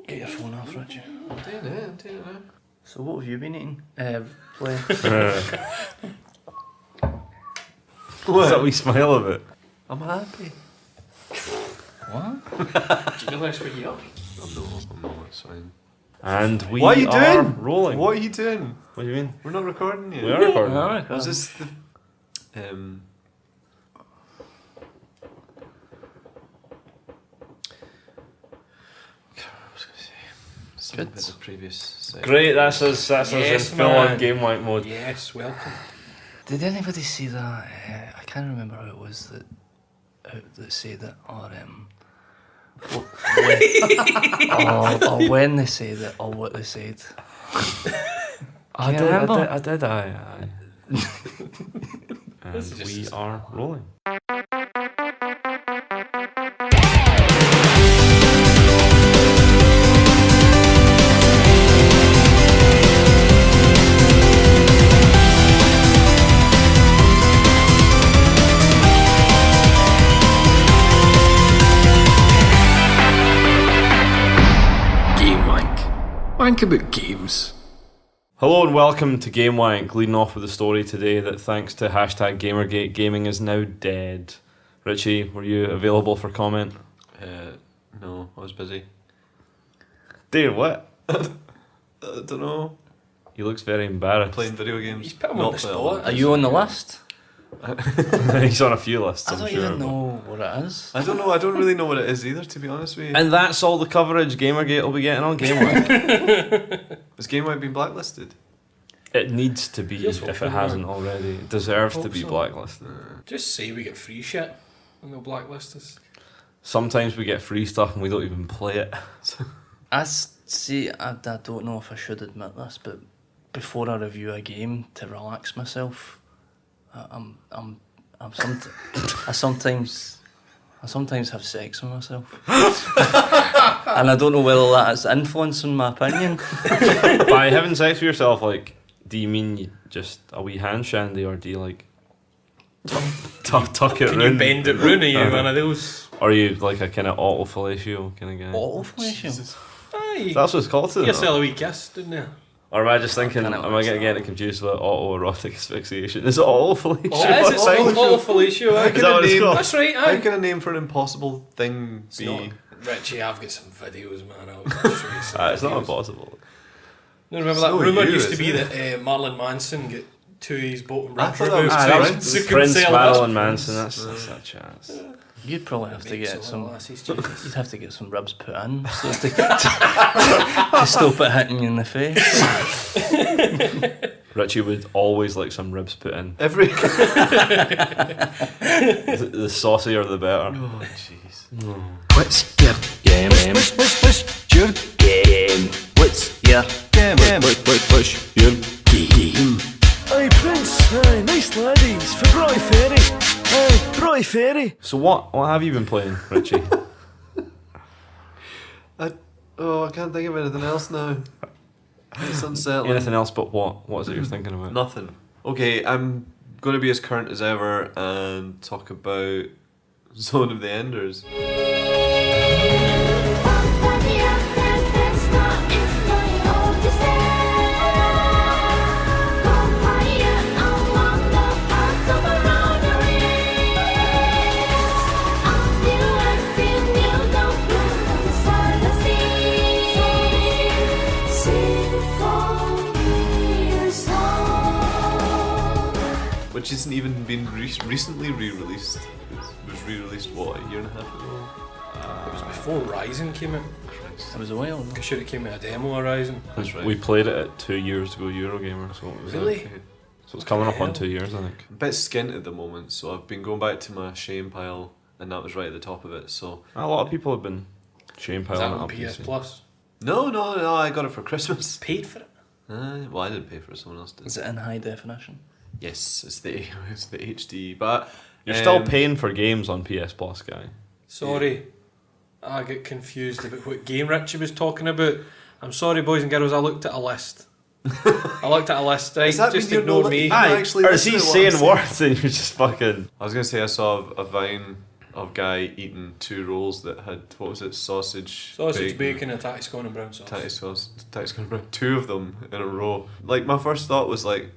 Get your phone off, Richie. I'm doing it now. So what have you been eating? Playing? What's that wee smile of it? I'm happy. What? Do you know what's for you? I'm not, it's fine. And we What are you are doing? rolling. What are you doing? What do you mean? We're not recording yet. We are recording. Was this the... Good. The previous segment. Great, that's us in full on Gamewank mode. Yes, welcome. Did anybody see that? I can't remember who it was that said it, or when they said it, or what they said. I Can you remember? did. And we are rolling. Gamewank. Wank about games. Hello and welcome to Gamewank, leading off with a story today that thanks to hashtag Gamergate, gaming is now dead. Richie, were you available for comment? No, I was busy. Doing what? I don't know. He looks very embarrassed. Playing video games. He's put him on the spot. Are you on the list? He's on a few lists, I I'm don't sure. even know what it is. I don't know. I don't really know what it is either, to be honest with you. And that's all the coverage Gamergate will be getting on Gamewank. Has Gamewank been blacklisted? It needs to be, Here's if hoping, it hasn't already. It deserves to Hope be so. blacklisted. Just say we get free shit and they'll blacklist us. Sometimes we get free stuff and we don't even play it. I don't know if I should admit this, but before I review a game to relax myself, I sometimes have sex with myself, and I don't know whether that's influencing my opinion. By having sex with yourself, like, do you mean you just a wee hand shandy, or do you like tuck it Can round? you bend it round? Are you one of those? Or are you like a kind of autofellatio kind of guy? Autofellatio. Aye. That's what it's called, isn't Give it? yourself a wee kiss, didn't you? Or am I just thinking, am kinda I getting it confused with autoerotic asphyxiation? Is it autofellatio? Oh, is it autofellatio? Is that what it's called? That's right, How aye. can a name for an impossible thing It's be? not. Richie, I've got some videos, man. I'll show you some It's not videos. impossible. No, remember So that rumour you, used to be isn't that Marilyn Manson got two of his bottom I ribs thought that was removed. Prince. so he couldn't Prince sell Marilyn that. Manson, that's such ass. You'd probably have to Makes get all some. lassies jealous. You'd have to get some ribs put in so to stop it hitting you in the face. Richie would always like some ribs put in. Every. The saucier the better. Oh jeez. What's your game? What's your game? What's your game? What's your game? Aye, Prince. Aye, nice laddies for Broughty Ferry. Aye, Broughty Ferry. So what have you been playing, Richie? I can't think of anything else now. It's unsettling. Anything else but what? What is it you're thinking about? Nothing. Okay, I'm going to be as current as ever and talk about Zone of the Enders. Which isn't even been recently re-released. It was re-released, what, a year and a half ago? It was before Rising came out. It was a while. I should have came with a demo of Rising. That's right. We played it at 2 years ago, Eurogamer. So it was Really? So it's coming up on Hell. 2 years, I think. A bit skint at the moment, so I've been going back to my shame pile, and that was right at the top of it, so... A lot of people have been shame Is piling that it on up. PS PC. Plus? No, I got it for Christmas. Paid for it? Well, I didn't pay for it, someone else did. Is it in high definition? Yes, it's the HD, but... You're still paying for games on PS Plus, guy. Sorry. I get confused about what game Richie was talking about. I'm sorry, boys and girls, I looked at a list. Right? Does that Just mean you're ignore not me. li- Aye. actually Or is he listen to what I'm saying words and you're just fucking... I was going to say I saw a Vine of guy eating 2 rolls that had, what was it, sausage, bacon, and tatty scone and brown sauce. tatty scone and brown, 2 of them in a row. Like, my first thought was like,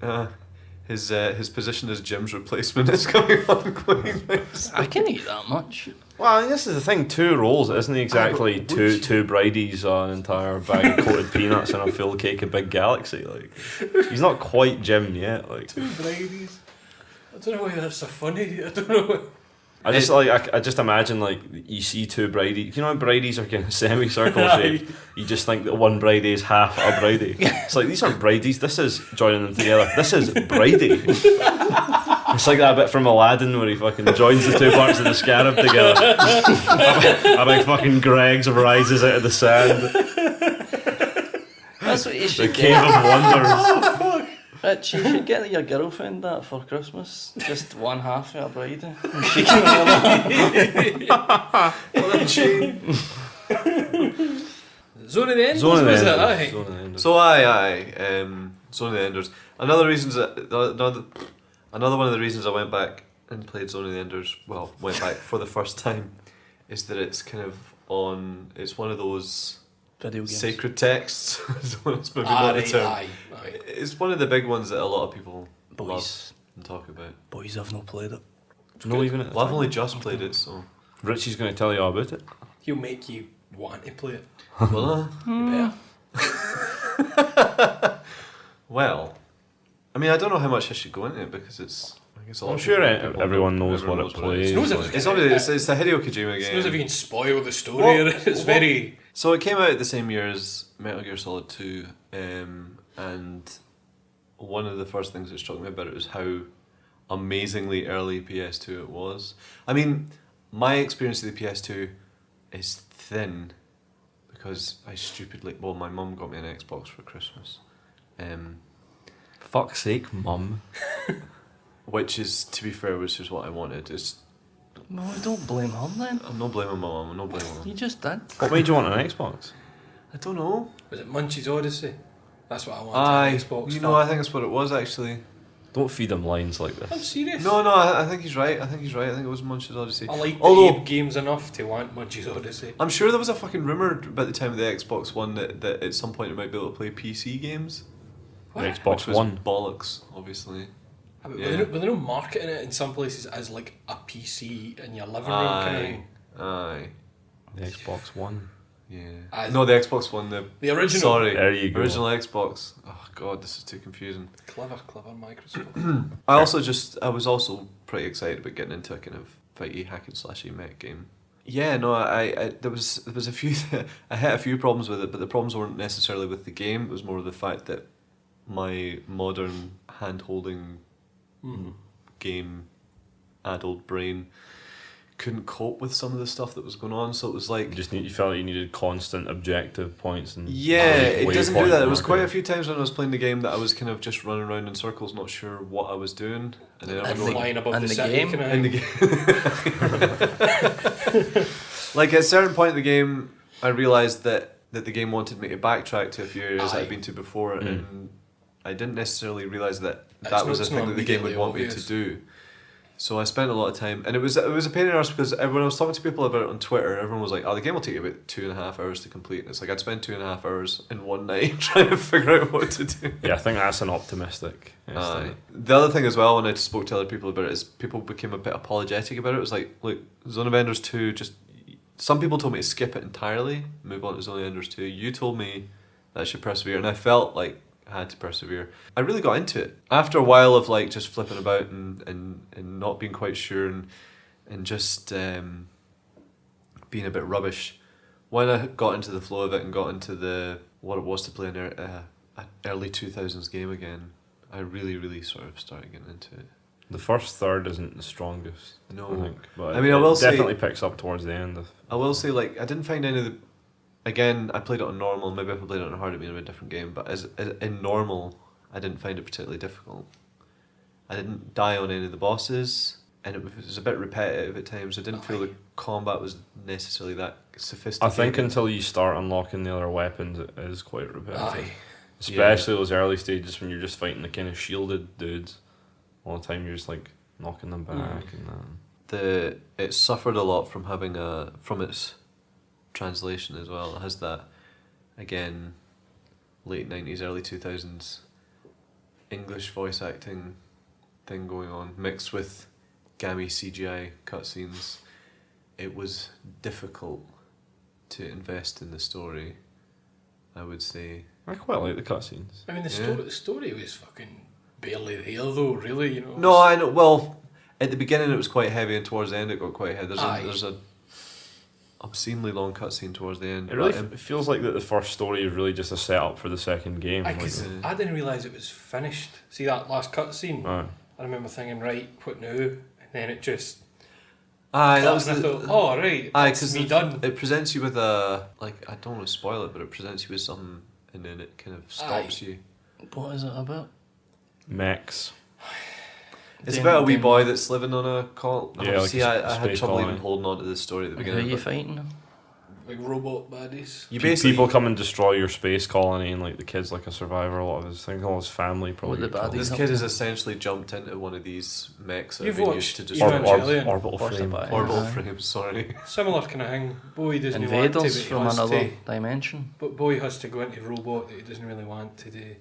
his position as Jim's replacement is coming on quite nice. I can eat that much. Well, I mean, this is the thing. 2 rolls, it isn't exactly two bridies on an entire bag of coated peanuts and a full cake of Big Galaxy. Like, he's not quite Jim yet. Like, 2 bridies. I don't know why that's so funny. I don't know. I just imagine, like, you see 2 bridies. You know how bridies are kind of semicircle shaped? You just think that one bridie is half a bridie. It's like, these aren't bridies, this is joining them together. This is bridie. It's like that bit from Aladdin where he fucking joins the 2 parts of the scarab together. A big fucking Greggs rises out of the sand. That's what you The should Cave get. of Wonders. Rich, you should get your girlfriend that for Christmas. Just one half of a bride. And she can Zone of the Enders, Zone of the was it? Enders. Aye. Zone of the Enders. So Zone of the Enders. Another one of the reasons I went back and played Zone of the Enders, well, went back for the first time, is that it's kind of it's one of those video games. sacred texts. It's maybe not the term. Aye. It's one of the big ones that a lot of people love Boys. and talk about. Boys have not played it. No, even at the Well, I've time. only just played it, so. Richie's going to tell you all about it. He'll make you want to play it. Well, You better. well, I mean, I don't know how much I should go into it because it's. I guess a lot I'm of sure people everyone knows what it plays. Knows it. like- It's obviously it's a Hideo Kojima As soon as if you game. can spoil the story, it's very. So it came out the same year as Metal Gear Solid 2, and one of the first things that struck me about it was how amazingly early PS2 it was. I mean, my experience of the PS2 is thin because my mum got me an Xbox for Christmas. Fuck's sake, mum. Which is, to be fair, which is what I wanted. No, don't blame her then. I'm not blaming my mum. I'm not blaming her. You just did. What made you want an Xbox? I don't know. Was it Munchie's Odyssey? That's what I wanted. Aye, an Xbox. you know, I think that's what it was actually. Don't feed him lines like I'm this. serious. No, I think he's right. I think it was Munch's Odyssey. I like the Although- Abe games enough to want Munchie's Odyssey. I'm sure there was a fucking rumour about the time of the Xbox One that at some point it might be able to play PC games. The Which Xbox was One. bollocks, obviously. Were Yeah. they not marketing it in some places as like a PC in your living room kind of thing? Aye. The Xbox One. Yeah. No, the Xbox One. The original. Sorry. There you go. Original Xbox. Oh god, this is too confusing. Clever Microsoft. I was also pretty excited about getting into a kind of fighty hack and slashy mech game. Yeah, no, I there was a few I had a few problems with it, but the problems weren't necessarily with the game. It was more of the fact that my modern hand holding game addled brain couldn't cope with some of the stuff that was going on. So it was like You felt like you needed constant objective points and it doesn't do that. There was waypoint quite a marking. few times when I was playing the game that I was kind of just running around in circles, not sure what I was doing, and then I And would go Flying above and the the city. game? kinda in the game. Like at a certain point in the game, I realised that the game wanted me to backtrack to a few areas Aye. I'd been to before, and I didn't necessarily realise that It's that was a not thing that the game would immediately want me to obvious. do. So I spent a lot of time, and it was a pain in the arse because when I was talking to people about it on Twitter, everyone was like, "Oh, the game will take you about 2.5 hours to complete." And it's like I'd spend 2.5 hours in one night trying to figure out what to do. Yeah, I think that's an optimistic Aye. estimate. The other thing as well, when I spoke to other people about it, is people became a bit apologetic about it. It was like, look, Zone of Enders 2, just some people told me to skip it entirely, move on to Zone of Enders 2. You told me that I should persevere, and I felt like I had to persevere. I really got into it after a while of like just flipping about and not being quite sure and just being a bit rubbish. When I got into the flow of it and got into what it was to play an early 2000s game again, I really sort of started getting into it. The first third isn't the strongest, No. I think. But I mean, I will it say- definitely picks up towards the end. I will say, like, I didn't find any of the. Again, I played it on normal. Maybe if I played it on hard, it'd be a different game. But as in normal, I didn't find it particularly difficult. I didn't die on any of the bosses, and it was a bit repetitive at times. I didn't feel the combat was necessarily that I sophisticated. think until you start unlocking the other weapons, it is quite repetitive. Aye. Especially those early stages when you're just fighting the kind of shielded dudes. All the time you're just like knocking them back and that. it suffered a lot from having from its translation as well. It has that, again, late 90s, early 2000s English voice acting thing going on, mixed with gammy CGI cutscenes. It was difficult to invest in the story, I would say. I quite like the cutscenes. I mean, the story was fucking barely there, though, really, you know. No, I know. Well, at the beginning it was quite heavy, and towards the end it got quite heavy. There's a obscenely long cutscene towards the end. It really it feels like that the first story is really just a setup for the second game. I didn't realise it was finished. See that last cutscene? I remember thinking, right, what now? And then it just... Aye, that was I thought, oh, right, that's me done. It presents you with I don't want to spoil it, but it presents you with something, and then it kind of stops you. What is it about? Mechs. It's about a wee boy that's living on a colony. Yeah, like I had trouble colony. even holding on to this story at the Who are beginning. you fighting? Like robot baddies. You basically People come and destroy your space colony, and like the kid's like a survivor. A lot of his things, all his family probably. What the get killed. baddies this kid has essentially jumped into one of these mechs that You've have been watched used to destroy Evangelion. Orbital Watched frame. about it. orbital Aye. frames. Sorry. Similar kind of thing. Boy doesn't want to, but Invaders he from wants another to. dimension. But boy has to go into robot that he doesn't really want to do.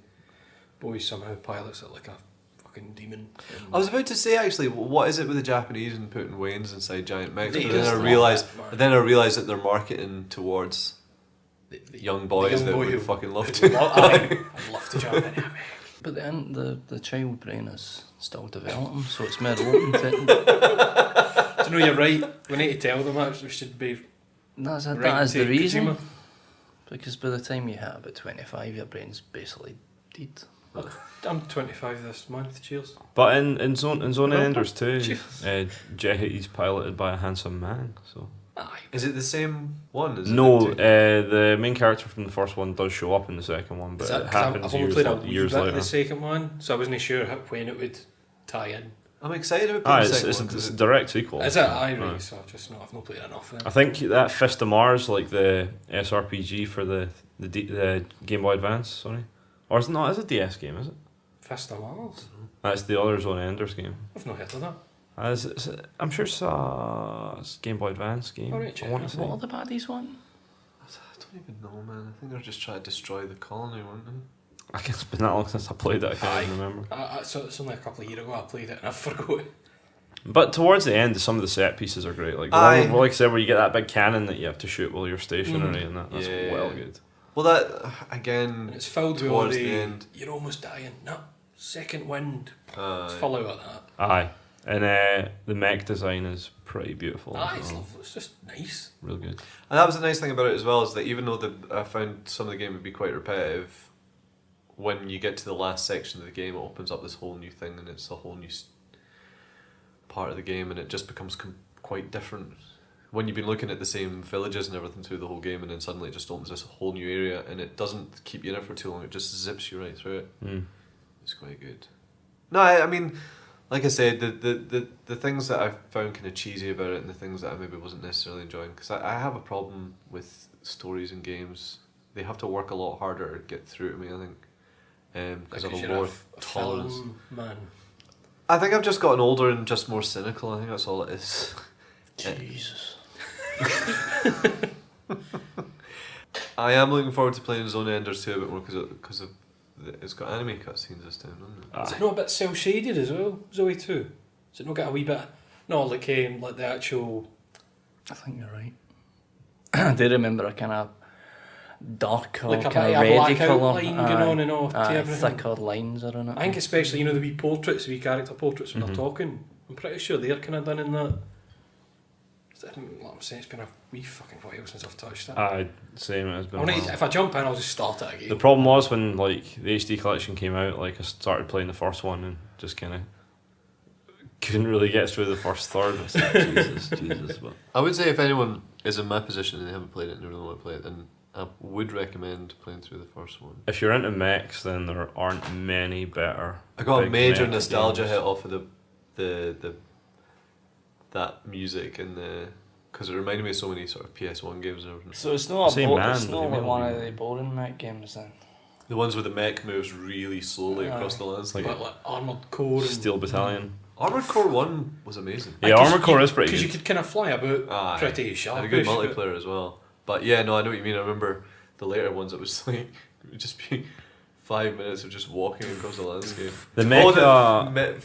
Boy somehow pilots it like a fucking demon. I was about to say actually, what is it with the Japanese and putting Waynes inside giant mechs? They But then just I love realised, that, man. then I realised that they're marketing towards The young boys young that boy would who- fucly love who'd to. I'd love to jump in it. But then the child brain is still developing, so it's more open to... Do you know, you're right. We need to tell them that we should be That right is to the reason. Kojima. Because by the time you hit about 25, your brain's basically dead. I'm 25 this month. Cheers. But in Zone Enders too, Cheers. Jet is piloted by a handsome man. So Aye. Is it the same one? Is no, it the main character from the first one does show up in the second one, but Is that- it 'cause happens I've only played a wee years bit later. of the second one, so I wasn't sure when it would tie in. I'm excited about the second one. It's 'cause a direct sequel. Is it? Aye, Right. right. So I've not played enough then. I think that Fist of Mars, like the SRPG for the Game Boy Advance, sorry, or is it not? Is it DS game? Is it? Fist of Mars? That's the other Zone Enders game. I've not heard of that. I'm sure it's a Game Boy Advance game. Alright, check I want it to What say. are the baddies want? I don't even know, man. I think they're just trying to destroy the colony, weren't they? I guess it's been that long since I played it. I can't even remember. So it's only a couple of years ago I played it and I forgot. But towards the end, some of the set pieces are great. Like the Aye. one, like I said, where you get that big cannon that you have to shoot while you're stationary, and that's Yeah. well good. Well, that again. And it's filled with all Towards the end. you're almost dying. No, second wind. It's Uh, full out of that. Aye, and the mech design is pretty beautiful. Aye, it's so lovely. It's just nice. real good. And that was the nice thing about it as well, is that even though I found some of the game would be quite repetitive, when you get to the last section of the game, it opens up this whole new thing, and it's a whole new part of the game, and it just becomes quite different. When you've been looking at the same villages and everything through the whole game, and then suddenly it just opens this whole new area, and it doesn't keep you in it for too long, it just zips you right through it. Mm. It's quite good. No, I mean, like I said, the things that I found kind of cheesy about it, and the things that I maybe wasn't necessarily enjoying, because I have a problem with stories in games. They have to work a lot harder to get through to me, I think, because I have a you're lower a tolerance. film man. I think I've just gotten older and just more cynical. I think that's all it is. Jesus. I am looking forward to playing Zone Enders 2 a bit more because it's got anime cutscenes this time, doesn't it? Is it not a bit cel shaded as well, Zoe 2? Does it not get a wee bit? No, like the actual. I think you're right. I do remember a kind of darker, Like a kind bit of of a reddy black colour. outline going on and off to everything. thicker lines are in it. I think especially, the wee portraits, the wee character portraits when they're talking. I'm pretty sure they're kind of done in that. Like I'm saying, it's been a wee fucking while since I've touched it. Aye, same. It's been. a while. If I jump in, I'll just start it again. The problem was when like the HD collection came out, like I started playing the first one and just kind of couldn't really get through the first third. I was like, Jesus. But I would say if anyone is in my position and they haven't played it and they really want to play it, then I would recommend playing through the first one. if you're into mechs, then there aren't many better. I got a big major mech nostalgia games. hit off of the that music and because it reminded me of so many sort of PS1 games and everything. So it's not Same man, it's but not they like will one be- of the boring mech games then. The ones where the mech moves really slowly Aye. across the landscape. Like Like Armored Core and Steel Battalion. Armored Core 1 was amazing. Yeah, Armored Core is pretty Because you good. could kind of fly about pretty And sharpish. a good multiplayer as well. But yeah, no, I know what you mean. I remember the later ones. It was like it would just be 5 minutes of just walking across the landscape. The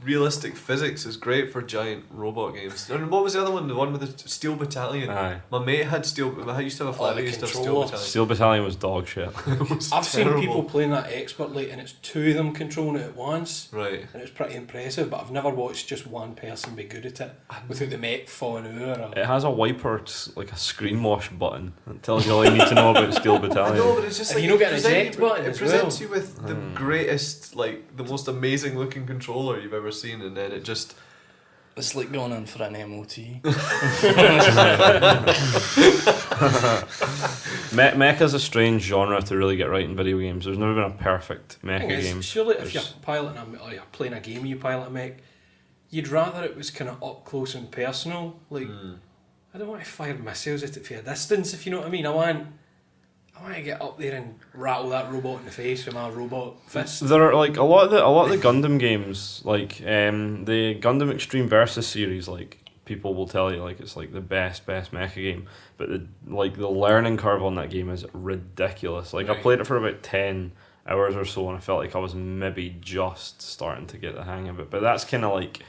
realistic physics is great for giant robot games. And what was the other one? The one with the Steel Battalion. Aye. My mate had Steel. I used to have a flat. the He used to have Steel controller. Battalion. Steel Battalion was dog shit. It was I've seen terrible. people playing that expertly, and it's two of them controlling it at once, Right. and it's pretty impressive. But I've never watched just one person be good at it without the mech falling over. Or... It has a wiper, it's like a screen wash button that tells you all you need to know about Steel I know, Battalion. but it's just And like you don't get an present eject you- button It as presents well. you with the greatest, like the most amazing looking controller you've ever seen, and then it just. It's like going in for an MOT. Mech is a strange genre to really get right in video games. There's never been a perfect mecha Thing is, game. surely if you're There's- piloting or you're playing a game, you pilot a mech, you'd rather it was kind of up close and personal. Like, I don't want to fire missiles at it for a distance, if you know what I mean. I want to get up there and rattle that robot in the face with my robot fist. There are like a lot of the Gundam games, like the Gundam Extreme Versus series. Like people will tell you, like it's like the best mecha game, but the learning curve on that game is ridiculous. Like I Right. played it for about 10 hours or so, and I felt like I was maybe just starting to get the hang of it. But that's kind of like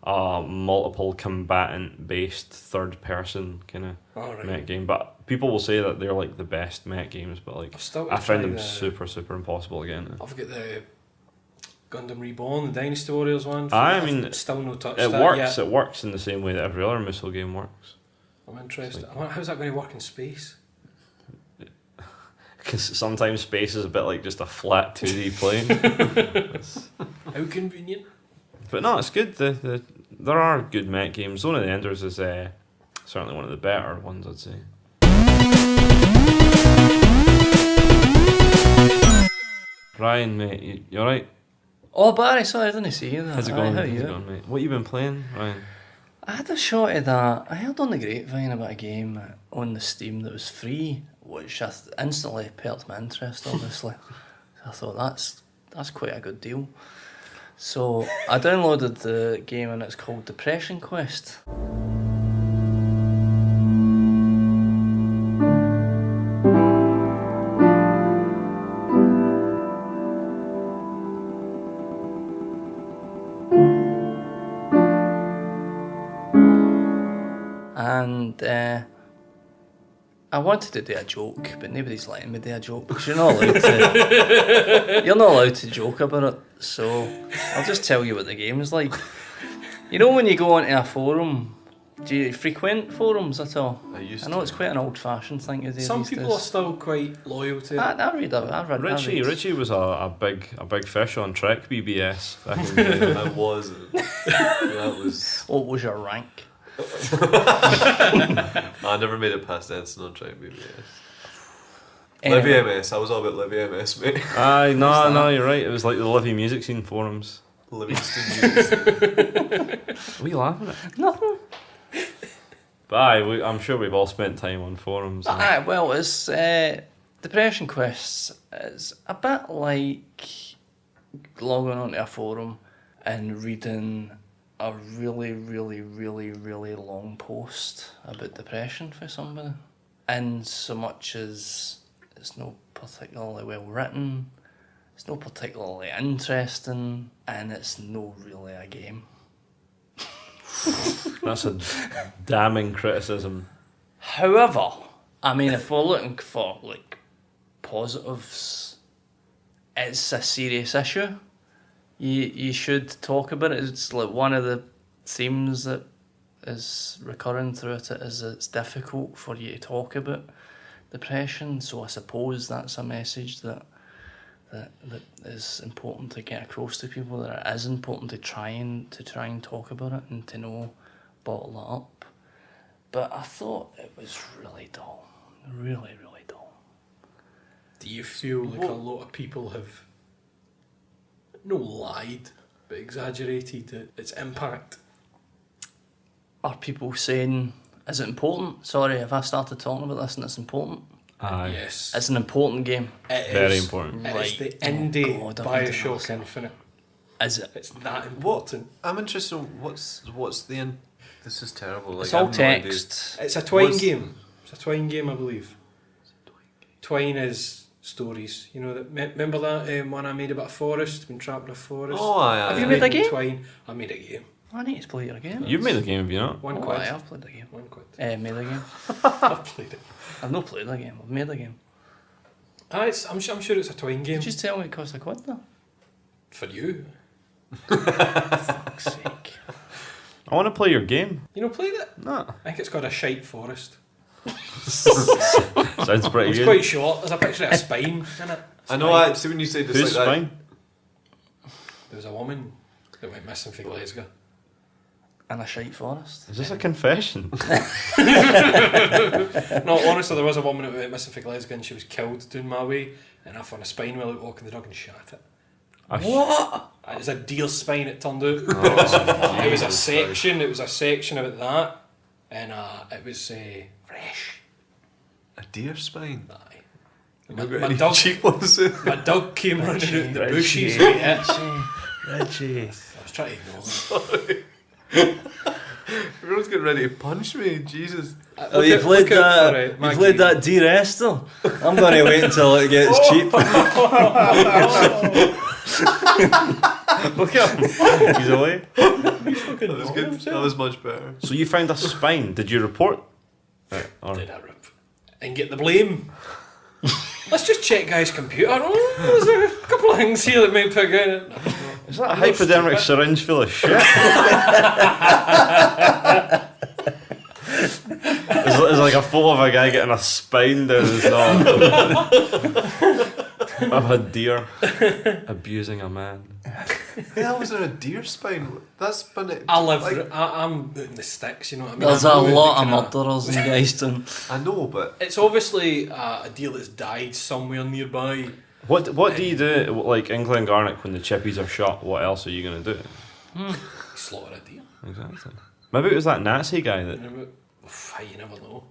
a multiple combatant based third person kind of Alright. mech game. But people will say that they're like the best mech games, but like I've still got I to found try them the- super impossible again. I've got the Gundam Reborn, the Dynasty Warriors one. I I've mean, still no touch It that works. yet. It works in the same way that every other missile game works. I'm interested. I wonder, how's that going to work in space? Because sometimes space is a bit like just a flat 2D plane. How convenient. But no, it's good. There are good mech games. Zone of the Enders is certainly one of the better ones, I'd say. Ryan, mate, you alright? Oh, Barry, sorry, I didn't see you there. How's it Aye, going? how are How's you? it going, mate? What you been playing, Ryan? I had a shot at that. I heard on the grapevine about a game on the Steam that was free, which instantly perked my interest, obviously. So I thought that's quite a good deal. So I downloaded the game and it's called Depression Quest. And I wanted to do a joke, but nobody's letting me do a joke because you're not allowed to. You're not allowed to joke about it. So I'll just tell you what the game is like. You know when you go onto a forum, do you frequent forums at all? I know it's quite an old-fashioned thing to do. Some these people days. are still quite loyal to it. I read. Richie was a big fish on Trek BBS back in the day. I wasn't. That was. What was your rank? I never made it past Ensign on Track BBS. Livy MS. I was all about Livy MS, mate. Aye, no, you're right. It was like the Livy music scene forums. Livingston music. What are you laughing at? Nothing. But aye, I'm sure we've all spent time on forums. and- Aye, well, it's Depression Quests is a bit like logging onto a forum and reading a really long post about depression for somebody. In so much as it's not particularly well written, it's not particularly interesting, and it's not really a game. That's a damning criticism. However, I mean, if we're looking for like positives, it's a serious issue. You should talk about it. It's like one of the themes that is recurring throughout it is that it's difficult for you to talk about depression. So I suppose that's a message that is important to get across to people. That it is important to try and talk about it and to know bottle it up. But I thought it was really dull, really dull. Do you feel like a lot of people have no lied, but exaggerated its impact? Are people saying, is it important? Sorry, if I started talking about this and it's important. Aye. Yes. It's an important game. It Very is. important. It is the Right. indie Oh God, I've been doing Bioshock that. Infinite. Is it? It's that important. I'm interested in what's the end. This is terrible. Like, It's I all have no idea. text. It's a Twine What's- game. It's a Twine game, I believe. Twine is stories. You know that. Remember that one I made about a forest, been trapped in a forest. Oh, aye, Have aye, you aye. made a game? Twine. I made a game. I need to play your game. You've made the game, have you not? One Oh, quid. aye, I've played the game. 1 quid. Made the game. I've played it. I've not played the game. I've made the game. I'm sure it's a Twine game. Did you just tell me it cost a quid though? For you. Fuck's sake. I want to play your game. You know, played it? No. I think it's called a shite forest. Sounds pretty It's good. quite short. There's a picture of a spine in it. I know. I see when you say this Who's like Spine? There was a woman that went missing for Glasgow. In a shite forest. Is this a confession? No, honestly, there was a woman that went missing for Glasgow and she was killed doing my way, and I found a spine while out walking the dog and shot it. What? It was a deer spine, it turned out. Oh, It was a section. It was a section about that, and it was fresh. a deer spine. Aye. Have My, you got my any dog, cheap ones? my dog came running out in the bushes. Richie. Mate. Richie. I was trying to ignore him. Everyone's getting ready to punch me. Jesus. Oh, you played that. You You played that Dear Esther. I'm going to wait until it gets cheap. Look at him. He's away. That was good. That was much better. So you found a spine. Did you report? Or Did I rip? And get the blame. Let's just check guy's computer. Oh, there's a couple of things here that may pick out. is that a hypodermic syringe full of shit? It's like a photo of a guy getting a spine down his knob. Of a deer abusing a man. How was there a deer spine? That's been it. I live. Like, I'm out in the sticks. You know what I mean? There's I'm a not out lot of the kinda- murderers in Geiston. I know, but It's obviously a deer that's died somewhere nearby. What do you do, like in Glengarnock, when the chippies are shot? What else are you going to do? Slaughter a deer. Exactly. Maybe it was that Nazi guy that... You never know.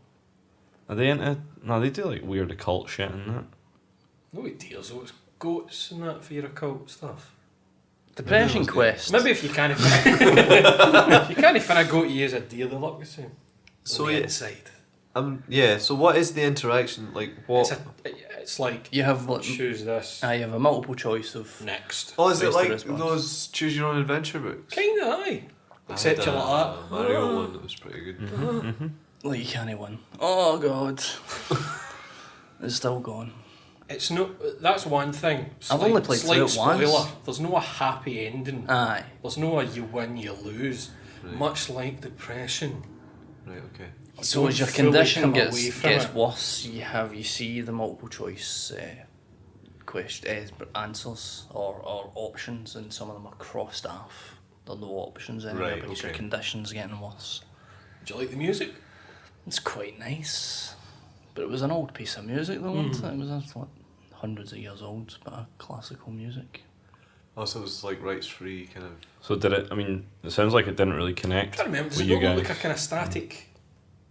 Are they into... No, they do like weird occult shit and that. No deers, though. It's goats and that for your occult stuff. Depression Quest. Maybe if you can't if you can't find a goat, you use a deer. They look the same. So on the yeah. inside. yeah. So what is the interaction like? What? It's like You have like, choose this you have a multiple choice of. next. Oh, is it Ways to like response. those choose your own adventure books? Kinda, aye. Except you're like that. Mario one that was pretty good. Like you can't win. Oh god. It's still gone. It's no. That's one thing. I've only played through it spoiler. once. There's no a happy ending. Aye. There's no a you win, you lose. Right. Much like depression. Right. Okay. So Don't as your fully condition come gets away from gets it. worse, you see the multiple choice answers or options, and some of them are crossed off. There are no options anywhere Right, because your okay. condition's getting worse. Do you like the music? It's quite nice, but it was an old piece of music though. Wasn't it? It was what, hundreds of years old, but classical music. Also, it's like rights free kind of. So did it... I mean, it sounds like it didn't really connect I can't remember. Does with it you not look guys. like a kind of static?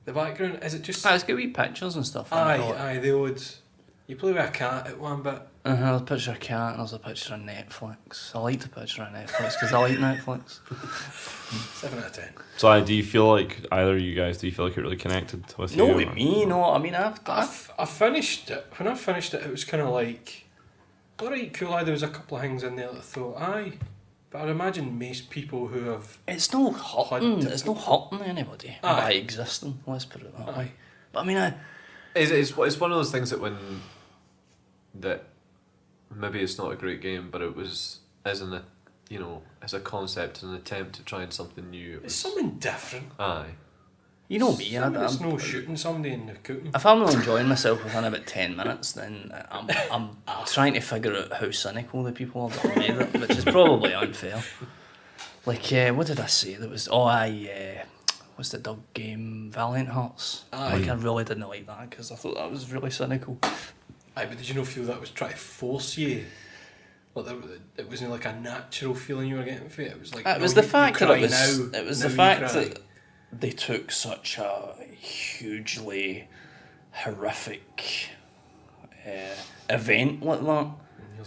The background is it just? It's got wee pictures and stuff. in it. Aye. The old. You play with a cat at one bit. There's a picture of a cat and there's a picture of Netflix. I like the picture of Netflix because I like Netflix. 7 out of 10. So do you feel like, either of you guys, do you feel like it really connected with you? No, or- with me, no. I mean, I finished it. When I finished it, it was kind of like, alright, cool. There was a couple of things in there that I thought, aye. But I'd imagine most people who have. It's no hurting. Hard to- It's no hurting anybody Aye. by existing. Let's put it that Aye. way. But I mean, It's one of those things that that maybe it's not a great game, but it was as a concept, an attempt to try something new. It It's was, something different. aye. you know me. It's no shooting somebody in the cooking. If I'm not enjoying myself within about 10 minutes, then I'm trying to figure out how cynical the people are that made it, which is probably unfair. Like, what did I say? There was what's the dog game? Valiant Hearts. Aye. Like, I really didn't like that because I thought that was really cynical. Aye, but did you not feel that was trying to force you? Like it wasn't like a natural feeling you were getting from it. It was like It was no, the you fact that cry it was. now, It was now the you fact cry. that they took such a hugely horrific event like that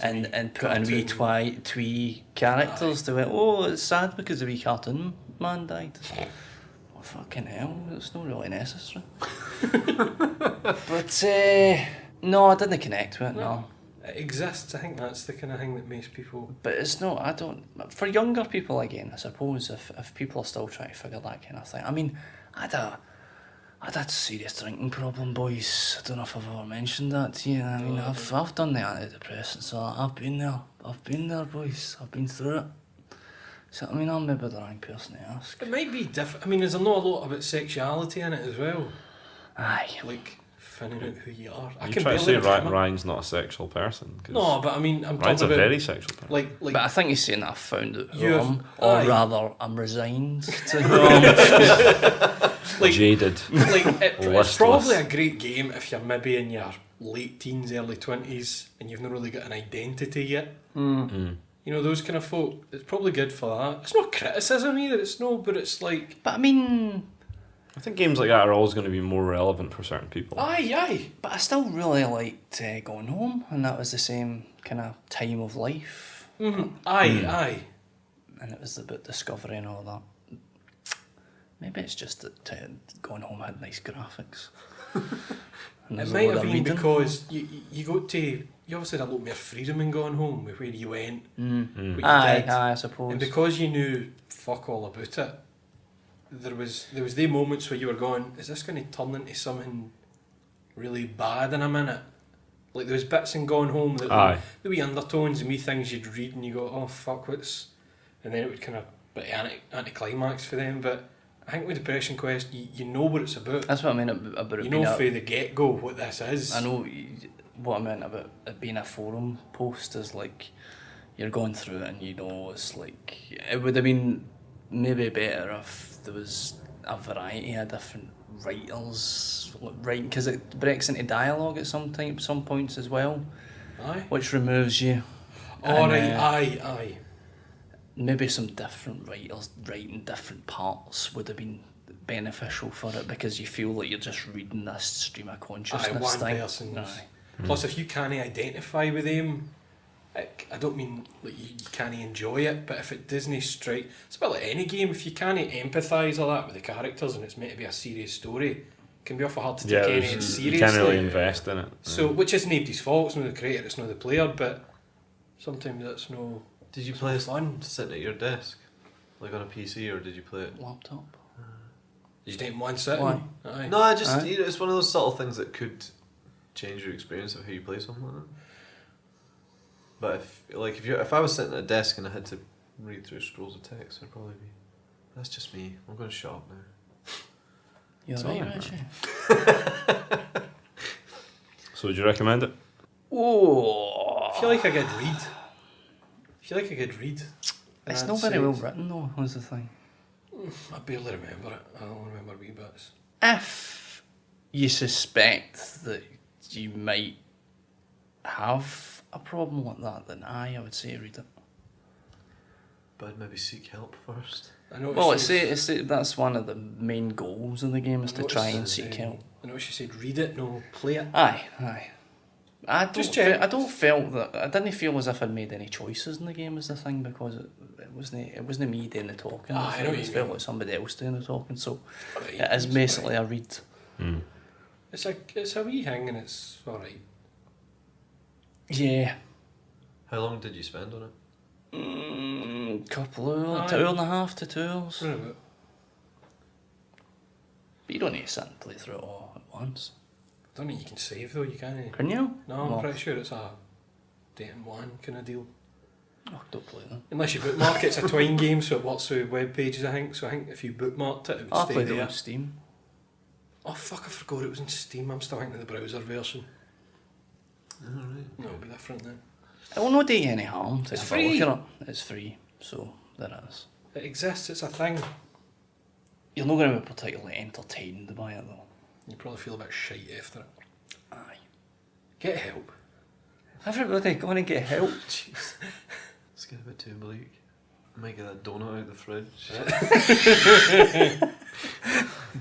and put in wee twee characters to it. Oh, it's sad because the wee cartoon man died. Oh, fucking hell, it's not really necessary. But no, I didn't connect with it. No. It exists. I think that's the kind of thing that makes people. But it's not. I don't. For younger people, again, I suppose if people are still trying to figure that kind of thing. I mean, I'd had a serious drinking problem, boys. I don't know if I've ever mentioned that to you. I mean, I've done the antidepressants, so I've been there. I've been there, boys. I've been through it. So I mean, I'm maybe the wrong person to ask. It might be different. I mean, there's not a lot about sexuality in it as well. Aye. Like finding out who you are. You try to say Ryan's not a sexual person. No, but I mean, I'm Ryan's a talking about very sexual person. like. But I think he's saying that I found it You've- wrong, or aye. rather, I'm resigned to. Like- Jaded. Like it's Listless. probably a great game if you're maybe in your late teens, early 20s, and you've not really got an identity yet. Mm. You know, those kind of folk. It's probably good for that. It's not criticism either. It's no, but it's like, But I mean, I think games like that are always going to be more relevant for certain people. aye. but I still really liked going home, and that was the same kind of time of life, Aye. and it was about discovery and all that. Maybe it's just that going home had nice graphics. And It there's a might load have of been reading. because you got to. You obviously had a lot more freedom in going home with where you went. What you Aye, did. I suppose. And because you knew fuck all about it, there was the moments where you were going, is this going to turn into something really bad in a minute? Like there was bits in Going Home that Aye. the wee undertones and wee things you'd read and you go, oh fuck, what's... And then it would kind of be anti-climax for them, but I think with Depression Quest, you know what it's about. That's what I mean about it You being know a- from the get-go what this is. I know what I meant about it being a forum post is like you're going through it and you know it's like it would have been maybe better if there was a variety of different writers writing, because it breaks into dialogue at some points as well, Aye. which removes you. All And, right, aye. Maybe some different writers writing different parts would have been beneficial for it, because you feel like you're just reading this stream of consciousness one thing. person's. Aye. Plus, if you can't identify with them, I don't mean like you can't enjoy it, but if it doesn't strike, it's a bit like any game. If you can't empathise all that with the characters and it's meant to be a serious story, it can be awful hard to take any seriously. you can't really invest in it. So, which is nobody's fault. It's not the creator, it's not the player, but sometimes that's no. Did you play fun. sitting at your desk, like on a PC, or did you play it? Laptop. Just in one sitting. Why? Aye. No, I just Aye. it's one of those subtle things that could change your experience of how you play something like that. But if I was sitting at a desk and I had to read through scrolls of text, it'd probably be. That's just me. I'm going to shut up now. You're It's right, alright, Richie. So would you recommend it? Oh, I feel like I could read. it's And not I'd very say- well written though, was the thing. I barely remember it. I don't remember wee bits. If you suspect that you might have a problem like that, then I would say read it. But I'd maybe seek help first. I know Well, that's one of the main goals of the game, is to What's try and the seek saying? help. I know she said read it, no play it. Aye. I Just check. I didn't feel as if I'd made any choices in the game as the thing, because it wasn't me doing the talking. Ah, I know what it you felt mean. like somebody else doing the talking. So Alright, it is it's basically alright. a read. It's a wee thing and it's alright. Yeah. How long did you spend on it? Couple of Aye. 1.5 to 2 hours. What about? But you don't need to sit and play through it all at once. I don't think you can save though, you can't. Can you? No, I'm No. pretty sure it's a dating one kind of deal. Oh, don't play them. Unless you bookmark it, it's a twine game, so it works with web pages, I think. So I think if you bookmarked it, it would I stay played it there. on Steam. Oh fuck, I forgot it was in Steam. I'm still thinking of the browser version. Alright. No, it'll be different then. It will not do you any harm to It's have a look free. at it. It's free, so there it is. It exists, it's a thing. You're not going to be particularly entertained by it though. You probably feel a bit shite after it. Aye. Get help. Everybody going to get help. Jeez. It's getting a bit too bleak. I might get that donut out of the fridge.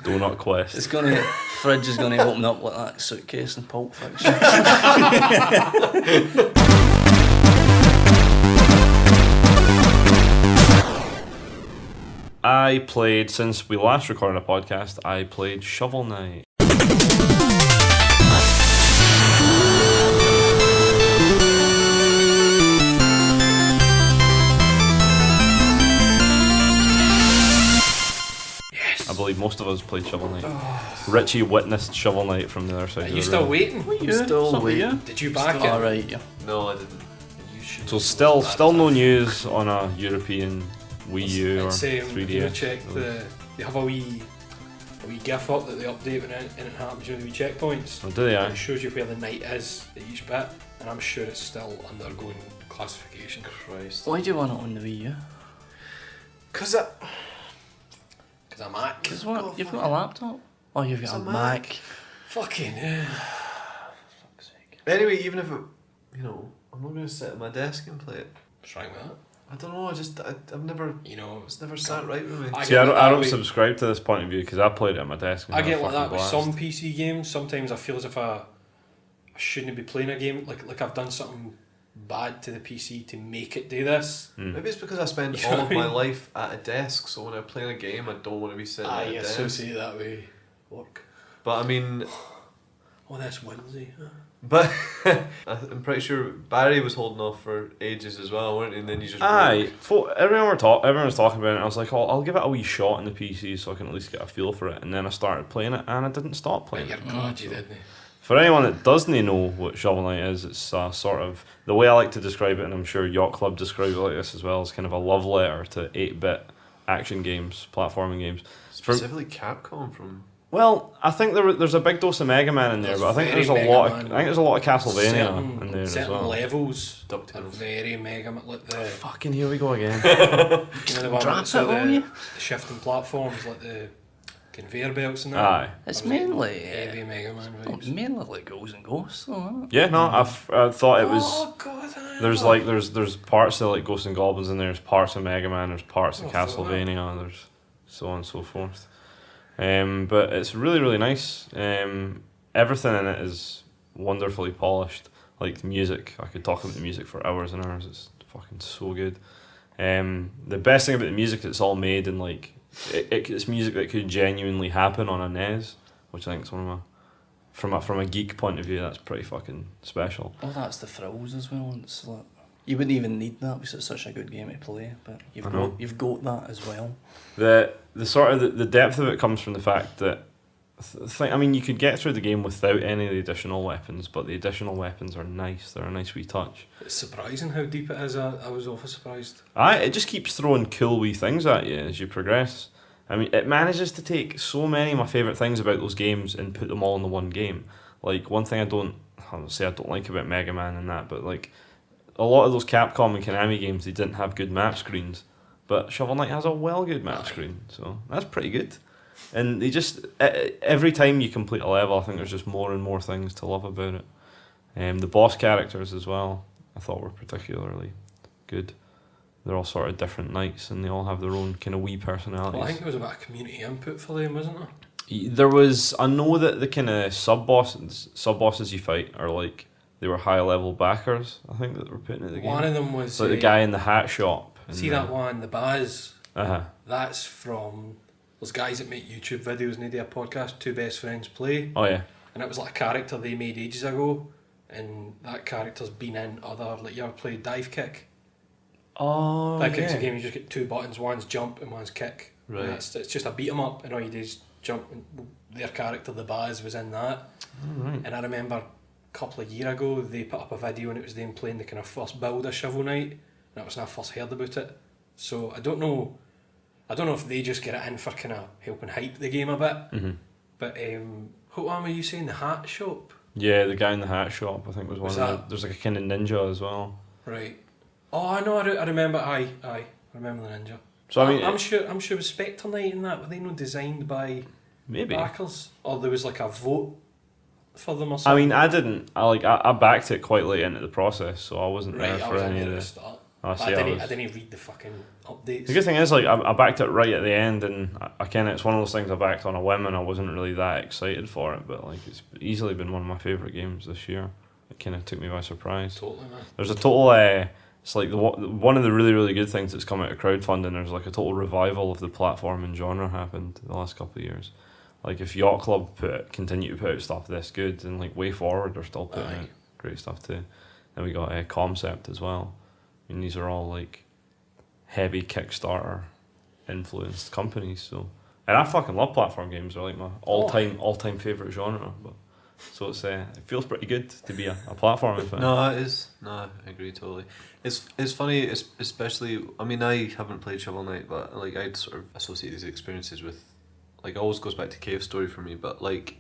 Donut Quest. It's going to fridge is going to open up like that suitcase in Pulp Fiction. I played, since we last recorded a podcast, I played Shovel Knight. I believe most of us played Shovel Knight. Richie witnessed Shovel Knight from the other side Are of you the still room. waiting? You Still waiting. Did you back it? Alright, yeah. No, I didn't. You should. So still no news on a European Wii U or It's, 3DS. you know, check they have a wee GIF up that they update when it happens, you know, the wee checkpoints. Oh, do they? And it shows you where the knight is at each bit, and I'm sure it's still undergoing classification. Christ. Why do you want it on the Wii U? Because I... Because I'm Mac. Because what? You've got a laptop? Oh, you've got It's a a Mac. Mac. Fucking hell. Fuck's sake. Anyway, even if it... You know, I'm not going to sit at my desk and play it. What's wrong with that? I don't know, I've never... You know, It's never sat right with me. See, I don't way- subscribe to this point of view because I played it at my desk. And I had a get like fucking that with blast. some PC games. Sometimes I feel as if I shouldn't be playing a game. Like I've done something bad to the PC to make it do this. Maybe it's because I spend You know all what of I my mean? life at a desk, so when I play a game, I don't want to be sitting I at a desk. associate that with work. But I mean... Oh, that's Wednesday. But I'm pretty sure Barry was holding off for ages as well, weren't he? And then you just... Aye, everyone was talking about it and I was like, oh, I'll give it a wee shot in the PC so I can at least get a feel for it. And then I started playing it and I didn't stop But playing you're it. glad you didn't. For anyone that doesn't know what Shovel Knight is, it's sort of, the way I like to describe it, and I'm sure Yacht Club describes it like this as well, is kind of a love letter to 8-bit action games, platforming games. Specifically Capcom from... Well, I think there's a big dose of Mega Man in there, but I think there's a lot. I think there's a lot of Castlevania in there as certain well. levels are DuckTales. very Mega Man. Like the, Fucking here we go again. you know, the one Drop that's it on you. the shifting platforms, like the conveyor belts and that. Aye. It's I was getting mainly... heavy Mega Man It's vibes. mainly like Ghouls and Ghosts, though, isn't it? Yeah, no, I thought it was. Oh God! There's parts of like Ghosts and Goblins in there. There's parts of Mega Man. There's parts of Oh, I thought Castlevania. There's so on and so forth. But it's really really nice. Everything in it is wonderfully polished. Like the music, I could talk about the music for hours and hours. It's fucking so good. The best thing about the music is it's all made in like it's music that could genuinely happen on a NES, which I think is one of my from a geek point of view, that's pretty fucking special. Oh, that's the thrills as well. It's like, you wouldn't even need that because it's such a good game to play, but I know. you've got that as well. The sort of the depth of it comes from the fact that I mean, you could get through the game without any of the additional weapons, but the additional weapons are nice. They're a nice wee touch. It's surprising how deep it is. I was awful surprised. It just keeps throwing cool wee things at you as you progress. I mean, it manages to take so many of my favourite things about those games and put them all in the one game. Like, one thing I don't like about Mega Man and that, but like, a lot of those Capcom and Konami games, they didn't have good map screens. But Shovel Knight has a well good map screen, so that's pretty good. And they just, every time you complete a level, I think there's just more and more things to love about it. The boss characters as well, I thought were particularly good. They're all sort of different knights and they all have their own kind of wee personalities. Well, I think there was a bit of community input for them, wasn't there? There was, I know that the kind of sub-bosses you fight are like, they were high level backers, I think, that they were putting in the game. One of them was like the guy in the hat shop. See that one, the Baz. Uh-huh. That's from those guys that make YouTube videos and they do a podcast, Two Best Friends Play. Oh yeah. And it was like a character they made ages ago, and that character's been in other, like, you ever played Dive Kick? Oh, Dive Kick's a game you just get two buttons, one's jump and one's kick. Right. And it's just a beat 'em up, and all you do is jump. And their character, the Baz, was in that. Right. And I remember a couple of years ago they put up a video and it was them playing the kind of first build of Shovel Knight, and that was when I first heard about it. So I don't know if they just get it in for kind of helping hype the game a bit. Mm-hmm. But what one were you saying? The hat shop, Yeah, the guy in the hat shop, I think, was one Was of the, that- there's like a kind of ninja as well. right? Oh, I know. I remember. I remember the ninja. So I mean, I'm sure it was Spectre Knight and that. Were they not designed by maybe. backers, or there was like a vote for them or I something? mean, I backed it quite late into the process, so I wasn't right, there I for was in any there of at the this. start. I But see. I didn't read the fucking updates. The good thing is, like, I backed it right at the end, and I kind of, it's one of those things I backed on a whim, and I wasn't really that excited for it, but like, it's easily been one of my favourite games this year. It kind of took me by surprise. Totally, man. There's a total It's like one of the really, really good things that's come out of crowdfunding. There's like a total revival of the platform and genre happened the last couple of years. Like if Yacht Club continue to put out stuff this good, and like Way Forward are still putting out great stuff too. Then we got Concept as well. I mean, these are all like heavy Kickstarter influenced companies. So, and I fucking love platform games. They're like my all time favorite genre. But so it feels pretty good to be a platforming fan. No, it is. No, I agree totally. It's funny, especially. I mean, I haven't played Shovel Knight, but like I'd sort of associate these experiences with, like, it always goes back to Cave Story for me. But like,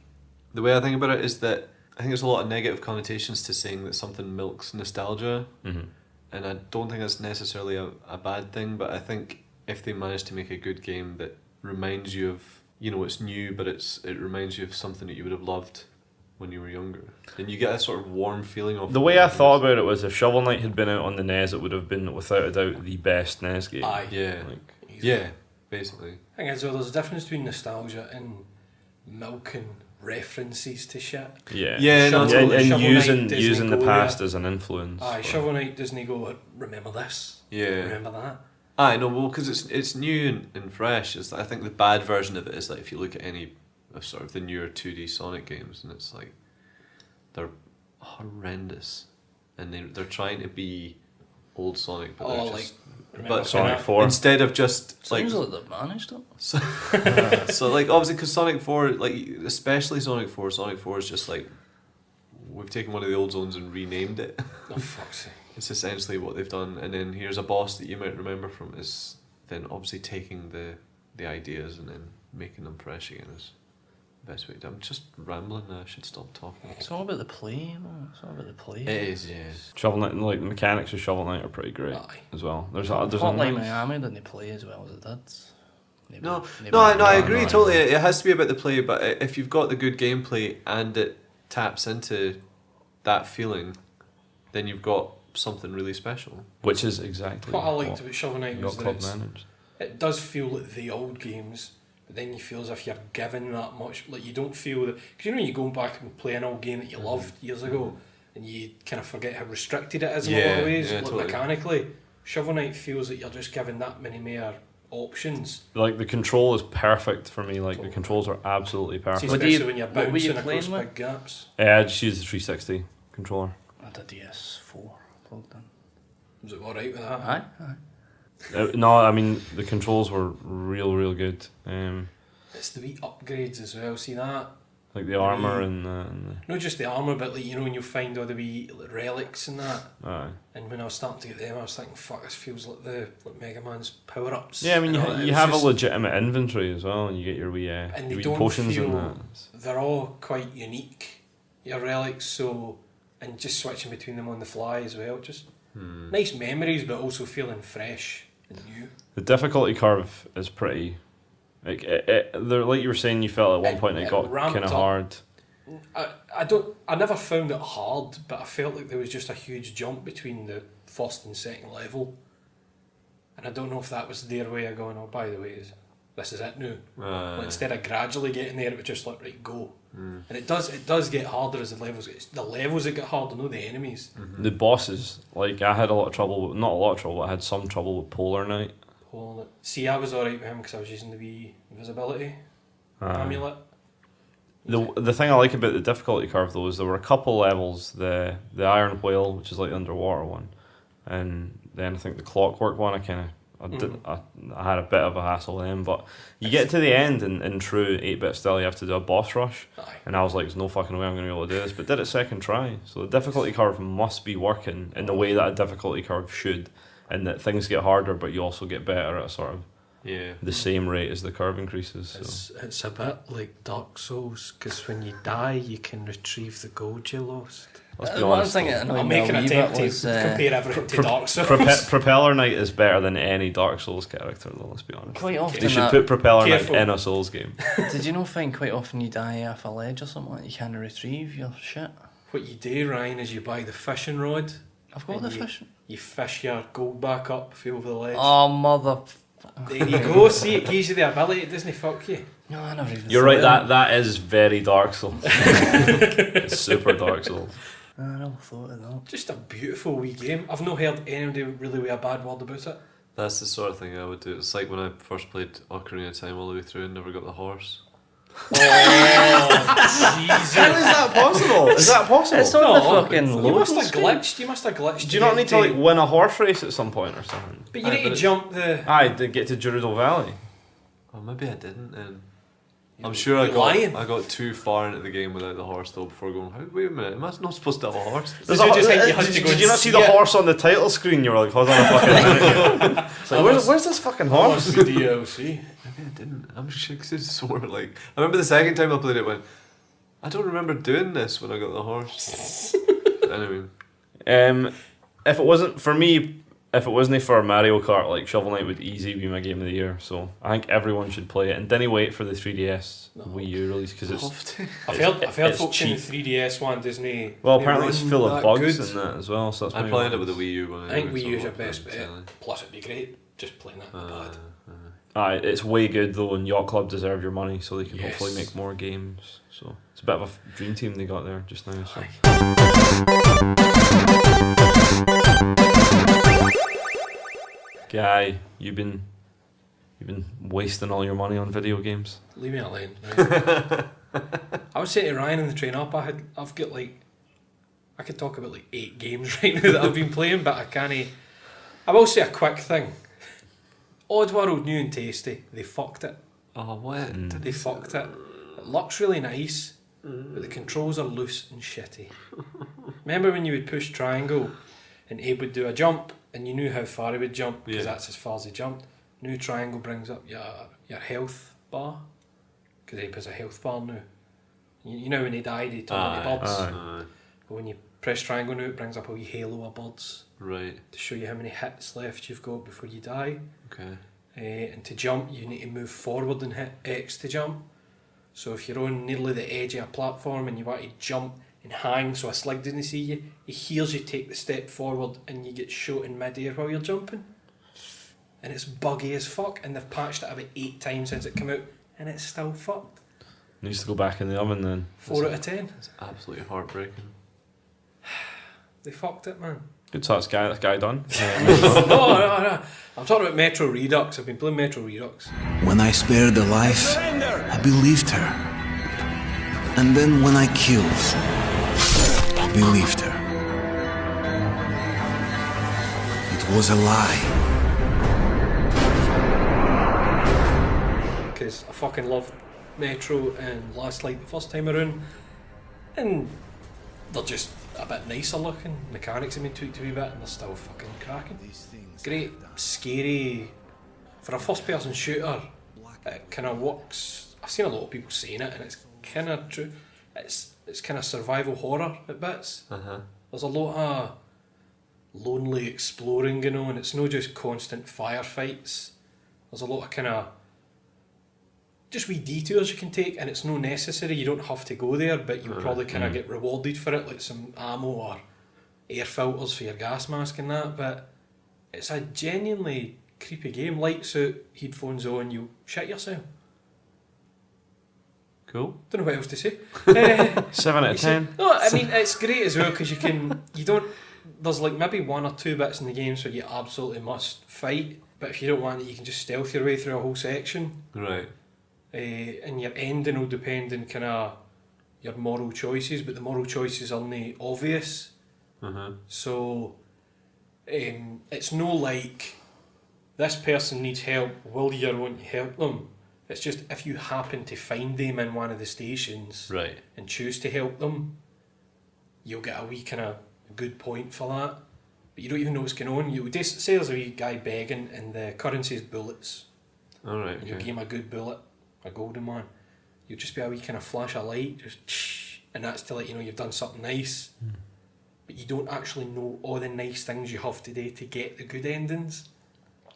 the way I think about it is that I think there's a lot of negative connotations to saying that something milks nostalgia, and I don't think that's necessarily a bad thing. But I think if they manage to make a good game that reminds you of, you know, it's new, but it reminds you of something that you would have loved when you were younger, then you get a sort of warm feeling of the way I thought about it was if Shovel Knight had been out on the NES, it would have been without a doubt the best NES game. Yeah, Easily. yeah, basically. I think as well, there's a difference between nostalgia and milking references to shit. Yeah, Shovel and Knight using doesn't the go past there. as an influence. Shovel Knight doesn't go, remember this, Yeah. remember that. I know, well, because it's new and fresh. I think the bad version of it is like if you look at any of sort of the newer 2D Sonic games, and it's like they're horrendous, and they're trying to be old Sonic, but they're just remember Sonic 4. instead of just like Seems like they've managed it. so like obviously because Sonic 4, like especially Sonic 4 is just like we've taken one of the old zones and renamed it. Oh, fuck's sake. It's essentially what they've done, and then here's a boss that you might remember from is then obviously taking the ideas and then making them fresh again is the best way to do it. I'm just rambling now, I should stop talking. It's all about the play, man. It's all about the play. It is, yeah. Shovel Knight, like the mechanics of Shovel Knight are pretty great as well. There's a Hotline nice- Miami didn't play as well as it did. Maybe- No, maybe no, I not. agree totally. It has to be about the play, but if you've got the good gameplay and it taps into that feeling, then you've got something really special. which is exactly What I liked about Shovel Knight was Yacht that Club managed. it does feel like the old games, but then you feel as if you're given that much. Like you don't feel that, because you know you go back and play an old game that you loved years ago, and you kind of forget how restricted it is in a lot of ways. Like totally. mechanically, Shovel Knight feels that you're just given that many more options. Like the control is perfect for me. Like the controls are absolutely See, perfect. What do you- especially when you're what were you bouncing playing across with? big gaps. I just use the 360 controller. I had a DS4 plugged in. Was it alright with that? Aye. No, I mean the controls were real good. It's the wee upgrades as well. See that? Like the armor and Not just the armour, but like, you know, when you find all the wee like, relics and that. aye. And when I was starting to get them, I was thinking, fuck, this feels like Mega Man's power ups. Yeah, I mean you have a legitimate inventory as well, and you get your wee and they your wee don't potions feel, and that. they're all quite unique, your relics, so, and just switching between them on the fly as well, just nice memories, but also feeling fresh and new. The difficulty curve is pretty. Like they're like you were saying, you felt at one point it got ramped kind of up. hard. I never found it hard, but I felt like there was just a huge jump between the first and second level, and I don't know if that was their way of going, oh, by the way, this is it now. But instead of gradually getting there, it was just like, right, go. And it does get harder as the levels that get harder, not the enemies. The bosses, like I had a lot of trouble. Not a lot of trouble. But I had some trouble with Polar Knight. See, I was alright with him because I was using the wee invisibility amulet. The thing I like about the difficulty curve though is there were a couple levels, the Iron Whale, which is like the underwater one, and then I think the Clockwork one. I had a bit of a hassle then, but you get to the end in true 8-bit style, you have to do a boss rush, and I was like, there's no fucking way I'm going to be able to do this, but did it second try. So the difficulty curve must be working in the way that a difficulty curve should, and that things get harder, but you also get better at a sort of the same rate as the curve increases. So. It's a bit like Dark Souls, because when you die, you can retrieve the gold you lost. Let's be One honest. thing that annoyed I'm me a making a wee attempt bit to was compare everything to Dark Souls. Propeller Knight is better than any Dark Souls character, though. Let's be honest. quite often. They should put Propeller Careful. Knight in a Souls game. Did you not find quite often you die off a ledge or something like you can't retrieve your shit? What you do, Ryan, is you buy the fishing rod. I've got And the you- fish. You fish your gold back up, feel over the ledge. Oh mother. There you go. See, it gives you the ability. It doesn't fuck you. No, I never even. You're thought right. of That is very Dark Souls. It's super Dark Souls. I never thought of that. Just a beautiful wee game. I've not heard anybody really with a bad word about it. That's the sort of thing I would do. It's like when I first played Ocarina of Time all the way through and never got the horse. Oh, Jesus. How is that possible? Is that possible? It's on the fucking You loading must have screen. glitched. You must have glitched. Do you not need to like win a horse race at some point or something? But you need to jump the. Aye, to get to Gerudo Valley. Oh, maybe I didn't then. I'm You- sure I you're got lying. I got too far into the game without the horse though before going, wait a minute, am I not supposed to have a horse? There's you a- just think you had to did, go did and you not see see the it? horse on the title screen? You were like, hold on a fucking minute. It's like, where's this fucking What's horse? the DLC? Maybe I didn't. I'm sure I swore like I remember the second time I played it went, I don't remember doing this when I got the horse. Anyway. If it wasn't for me, if it wasn't for Mario Kart, like Shovel Knight would easily be my game of the year. So I think everyone should play it, and didn't wait for the 3DS Wii U release because it's I've heard it's folks in the cheap. 3DS one doesn't. Well, apparently it's run full of that bugs good. in that as well. So that's I maybe played why it with the it's- Wii U one. I think anyway, Wii so U's your I'm best bet. telling. Plus, it'd be great just playing that bad. Aye, it's way good though, and Yacht Club deserve your money, so they can Yes. hopefully make more games. So it's a bit of a dream team they got there just now. So. Guy, you've been wasting all your money on video games. Leave me alone. Right? I was saying to Ryan in the train up, I've got like, I could talk about like 8 games right now that I've been playing, but I can't. I will say a quick thing. Oddworld, new and tasty. They fucked it. Oh what? They fucked it. It looks really nice, but the controls are loose and shitty. Remember when you would push triangle and Abe would do a jump and you knew how far he would jump because Yeah. that's as far as he jumped? New triangle brings up your health bar because Abe has a health bar now. You know when he died he turned into birds. Aye. But when you press triangle now it brings up a wee halo of birds Right. to show you how many hits left you've got before you die. Okay. And to jump, you need to move forward and hit X to jump. So if you're on nearly the edge of a platform and you want to jump and hang so a slug doesn't see you, he hears you take the step forward and you get shot in mid-air while you're jumping. And it's buggy as fuck, and they've patched it about 8 times since it came out, and it's still fucked. Needs to go back in the oven then. 4 out of 10. It's absolutely heartbreaking. They fucked it, man. Good, so that's guy done. No. I'm talking about Metro Redux. I've been playing Metro Redux. When I spared her life, I believed her. And then when I killed, I believed her. It was a lie. Because I fucking loved Metro and Last Light the first time around, and they're just a bit nicer looking. Mechanics have been tweaked a wee bit, and they're still fucking cracking. Great, scary for a first-person shooter. It kind of works. I've seen a lot of people saying it, and it's kind of true. It's kind of survival horror at bits. There's a lot of lonely exploring going on. It's not just constant firefights. There's a lot of kind of just wee detours you can take, and it's no necessary. You don't have to go there, but you'll probably kind of get rewarded for it, like some ammo or air filters for your gas mask and that. But it's a genuinely creepy game. Lights out, headphones on, you shit yourself. Cool. Don't know what else to say. 7 out of 10. No, I mean it's great as well because you don't. There's like maybe 1 or 2 bits in the game so you absolutely must fight. But if you don't want it, you can just stealth your way through a whole section. Right. And your ending will depend on kind of your moral choices, but the moral choices aren't obvious. So it's no like this person needs help, will you or won't you help them? It's just if you happen to find them in one of the stations Right. and choose to help them, you'll get a wee kind of good point for that. But you don't even know what's going on. You would just say there's a wee guy begging and the currency is bullets. Alright, And you okay. give him a good bullet, a golden one. You'll just be a wee kind of flash of light, just and that's to let you know you've done something nice. But you don't actually know all the nice things you have to do to get the good endings.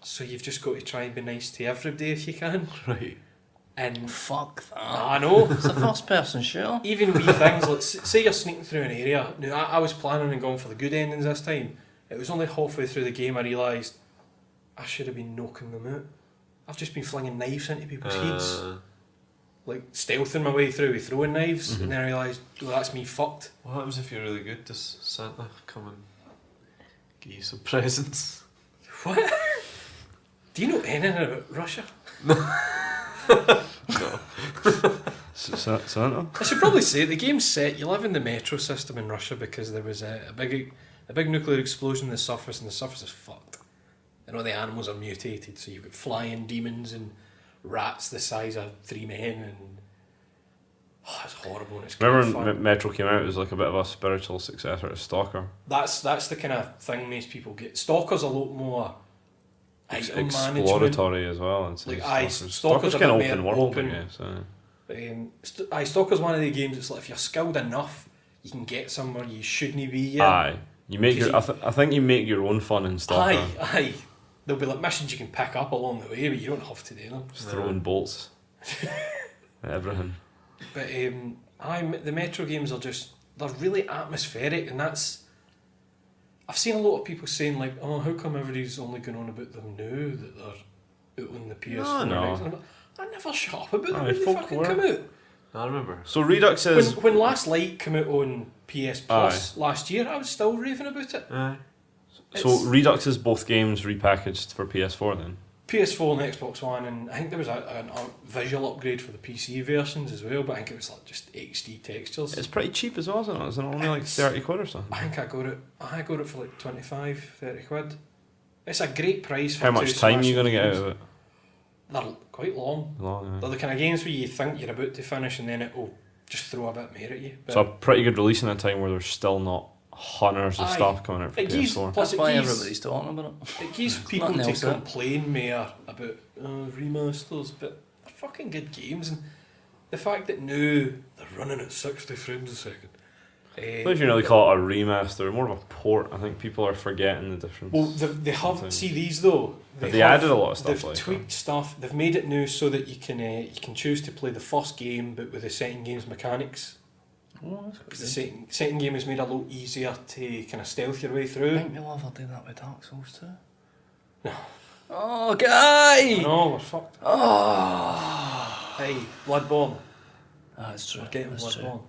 So you've just got to try and be nice to everybody if you can. Right. And Fuck that. I know. It's a first person shooter. Even wee things like say you're sneaking through an area. Now I was planning on going for the good endings this time. It was only halfway through the game I realised I should have been knocking them out. I've just been flinging knives into people's heads. like stealthing my way through with throwing knives, and then I realised, well, that's me fucked. What happens if you're really good? Does Santa come and give you some presents? What? Do you know anything about Russia? Santa? I should probably say the game's set. You live in the metro system in Russia because there was a big nuclear explosion on the surface, and the surface is fucked. And all the animals are mutated, so you've got flying demons and rats the size of 3 men, and it's horrible. And it's Remember great when fun. Metro came out, it was like a bit of a spiritual successor to Stalker. That's the kind of thing most people get. Stalker's a lot more It's item management. exploratory as well. And Like, Stalker's a kind of bit open more world, open. I guess. Stalker's one of the games. It's like if you're skilled enough, you can get somewhere you shouldn't be yet. Aye. You make your. I think you make your own fun in Stalker. Aye. There'll be like missions you can pick up along the way, but you don't have to do them. Just throwing bolts. Everything. But the Metro games are they're really atmospheric, and that's. I've seen a lot of people saying like, "Oh, how come everybody's only going on about them now that they're out on the PS4?" No. And I'm like, I never shut up about them Aye, when they folk fucking were. come out. I remember. So Redux is. When Last Light came out on PS Plus last year, I was still raving about it. So Redux is both games repackaged for PS4 then? PS4 and Xbox One, and I think there was a visual upgrade for the PC versions as well, but I think it was like just HD textures. It's pretty cheap as well, isn't it? Isn't it only like 30 quid or something? I think I got it for like 25-30 quid. It's a great price for How much time are you going to get out games. of it? They're quite long. They're the kind of games where you think you're about to finish and then it will just throw a bit more at you. But So a pretty good release in a time where there's still not hundreds of stuff coming out for It gives- PS4. plus That's why everybody's talking about it. It gives people nothing to else, eh? complain more about remasters, but they're fucking good games, and the fact that now they're running at 60 frames a second. I don't really call it a remaster, more of a port. I think people are forgetting the difference. Well, they have sometimes. see these though. They added a lot of stuff They've like tweaked stuff. They've made it now so that you can choose to play the first game, but with the second game's mechanics. Oh, that's Because good. the second game is made a lot easier to kind of stealth your way I through. think we'll ever do that with Dark Souls too. No. Oh, guy! No, we're fucked. Oh, Hey, Bloodborne. that's true. We're getting That's true. Bloodborne.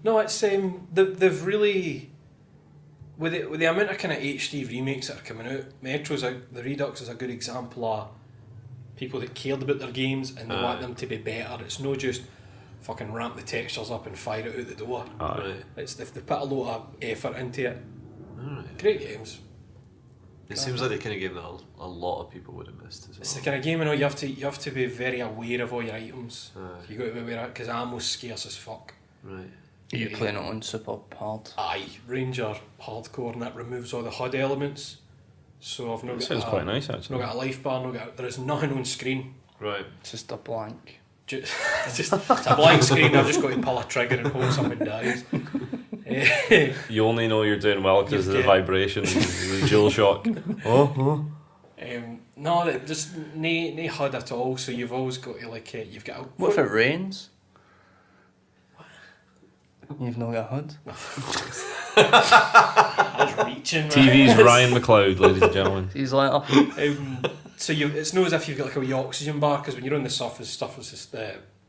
No, it's they've really with the amount of kind of HD remakes that are coming out. The Redux is a good example of people that cared about their games and they want them to be better. It's not just fucking ramp the textures up and fire it out the door. Right. They've put a lot of effort into it. Alright. Great games. It seems like the kind of game that a lot of people would have missed as well. It's the kind of game you have to be very aware of all your items. You got to be aware of it because ammo's scarce as fuck. Right. Are you playing it on super hard? Aye, Ranger hardcore, and that removes all the HUD elements. So I've not That got sounds quite nice actually. not got a life bar, there is nothing on screen. Right. It's just a blank. It's a blank screen. I've just got to pull a trigger and hope someone dies. You only know you're doing well because of the You've vibration, the dual shock. No, just no HUD at all. So you've always got to you've got. What if it rains? You've not got a HUD? I was reaching. man. TV's Ryan McLeod, ladies and gentlemen. He's like, oh, So it's not as if you've got like a wee oxygen bar because when you're on the surface, stuff is just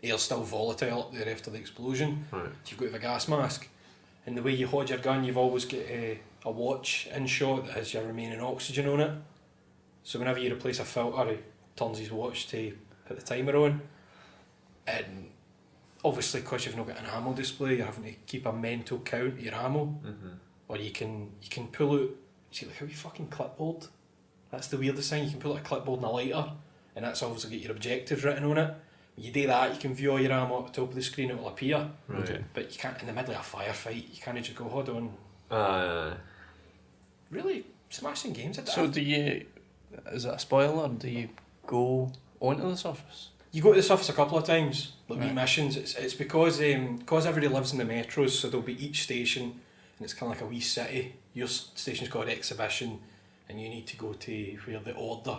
air's still volatile up there after the explosion. Right. So you've got to have a gas mask, and the way you hold your gun, you've always got a watch in shot that has your remaining oxygen on it. So whenever you replace a filter, he turns his watch to put the timer on, and obviously because you've not got an ammo display, you're having to keep a mental count of your ammo, or you can pull out. See, like a wee fucking clipboard. That's the weirdest thing. You can pull out a clipboard and a lighter, and that's obviously got your objectives written on it. When you do that, you can view all your ammo at the top of the screen. It will appear, Right. but you can't in the middle of a firefight. You can't just go, hold on. Really smashing games. so do you? Is it a spoiler? Do you go onto the surface? You go to the surface a couple of times, like wee Right. missions. It's because everybody lives in the metros, so there'll be each station, and it's kind of like a wee city. Your station's called Exhibition, and you need to go to where the Order.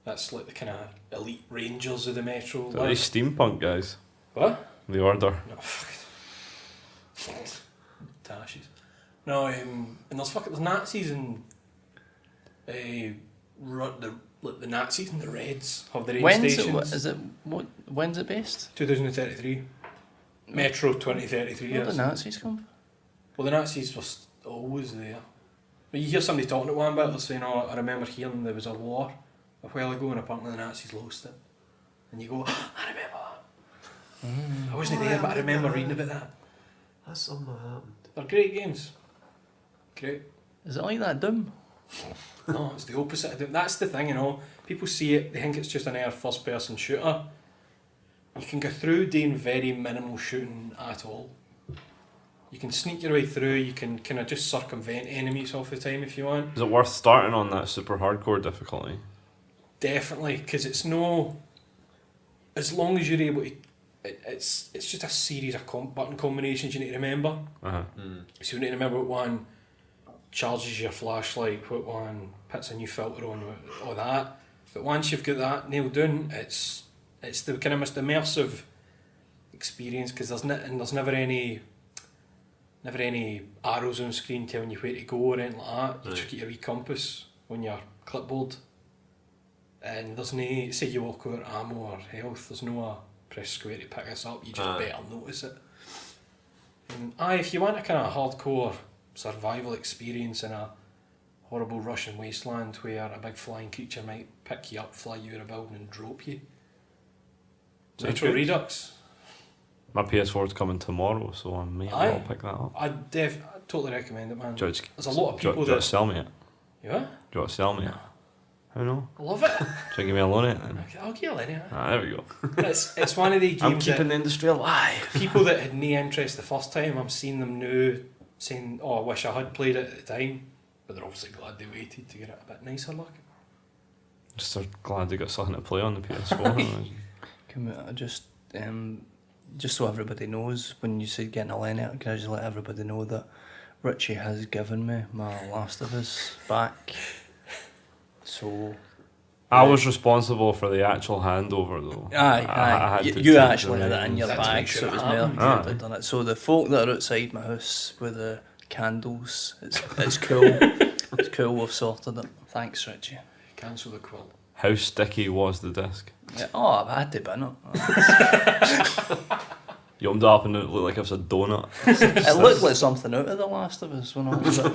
That's like the kind of elite rangers of the metro. Are they live. steampunk guys? What? The Order. No, Tashies. No, and there's Nazis and the like the Nazis and the Reds have their own When's stations. when's it based? 2033. Metro 2033. Where the yes. Nazis come from? Well, the Nazis were always there. But you hear somebody talking at one bit, they're saying, "Oh, I remember hearing there was a war a while ago, and apparently the Nazis lost it." And you go, "I remember that. I wasn't there, but I remember reading about that." That's something that happened. They're great games. Great. Is it like that Doom? No, it's the opposite of them. That's the thing, you know. People see it, they think it's just an air first-person shooter. You can go through doing very minimal shooting at all. You can sneak your way through, you can kind of just circumvent enemies half the time if you want. Is it worth starting on that super hardcore difficulty? Definitely, because it's no... As long as you're able to... It's just a series of button combinations you need to remember. Uh-huh. So you need to remember what one charges your flashlight, what one puts a new filter on, all that. But once you've got that nailed down, it's the kind of most immersive experience, because there's never any arrows on screen telling you where to go or anything like that. You just get your wee compass on your clipboard, and there's no, say you walk over ammo or health, there's no press square to pick this up, you just better notice it. And if you want a kind of hardcore survival experience in a horrible Russian wasteland where a big flying creature might pick you up, fly you out of a building and drop you. Metro Redux. My PS4's coming tomorrow, so I may well pick that up. I'd totally recommend it, man. There's a lot of people do you want to sell me it? Yeah? Do you want to sell me it? How no? I love it. Do you give me a loan it then? I'll give you a line. There we go. It's one of the games I'm keeping that the industry alive. people that had no interest the first time, I'm seeing them now saying, "Oh, I wish I had played it at the time," but they're obviously glad they waited to get it a bit nicer looking. Just so glad they got something to play on the PS4. Just so everybody knows, when you said getting a line out, can I just let everybody know that Richie has given me my Last of Us back. So I was responsible for the actual handover though. Aye. had to You take actually the had it in your That's bag, make sure so it it was happened. me that done it. So the folk that are outside my house with the candles, it's cool. It's cool, we've sorted it. Thanks, Richie. Cancel the quilt. How sticky was the disc? Yeah, I've had to bin it. You opened it up and it looked like it was a donut. It looked like something out of The Last of Us when I was it.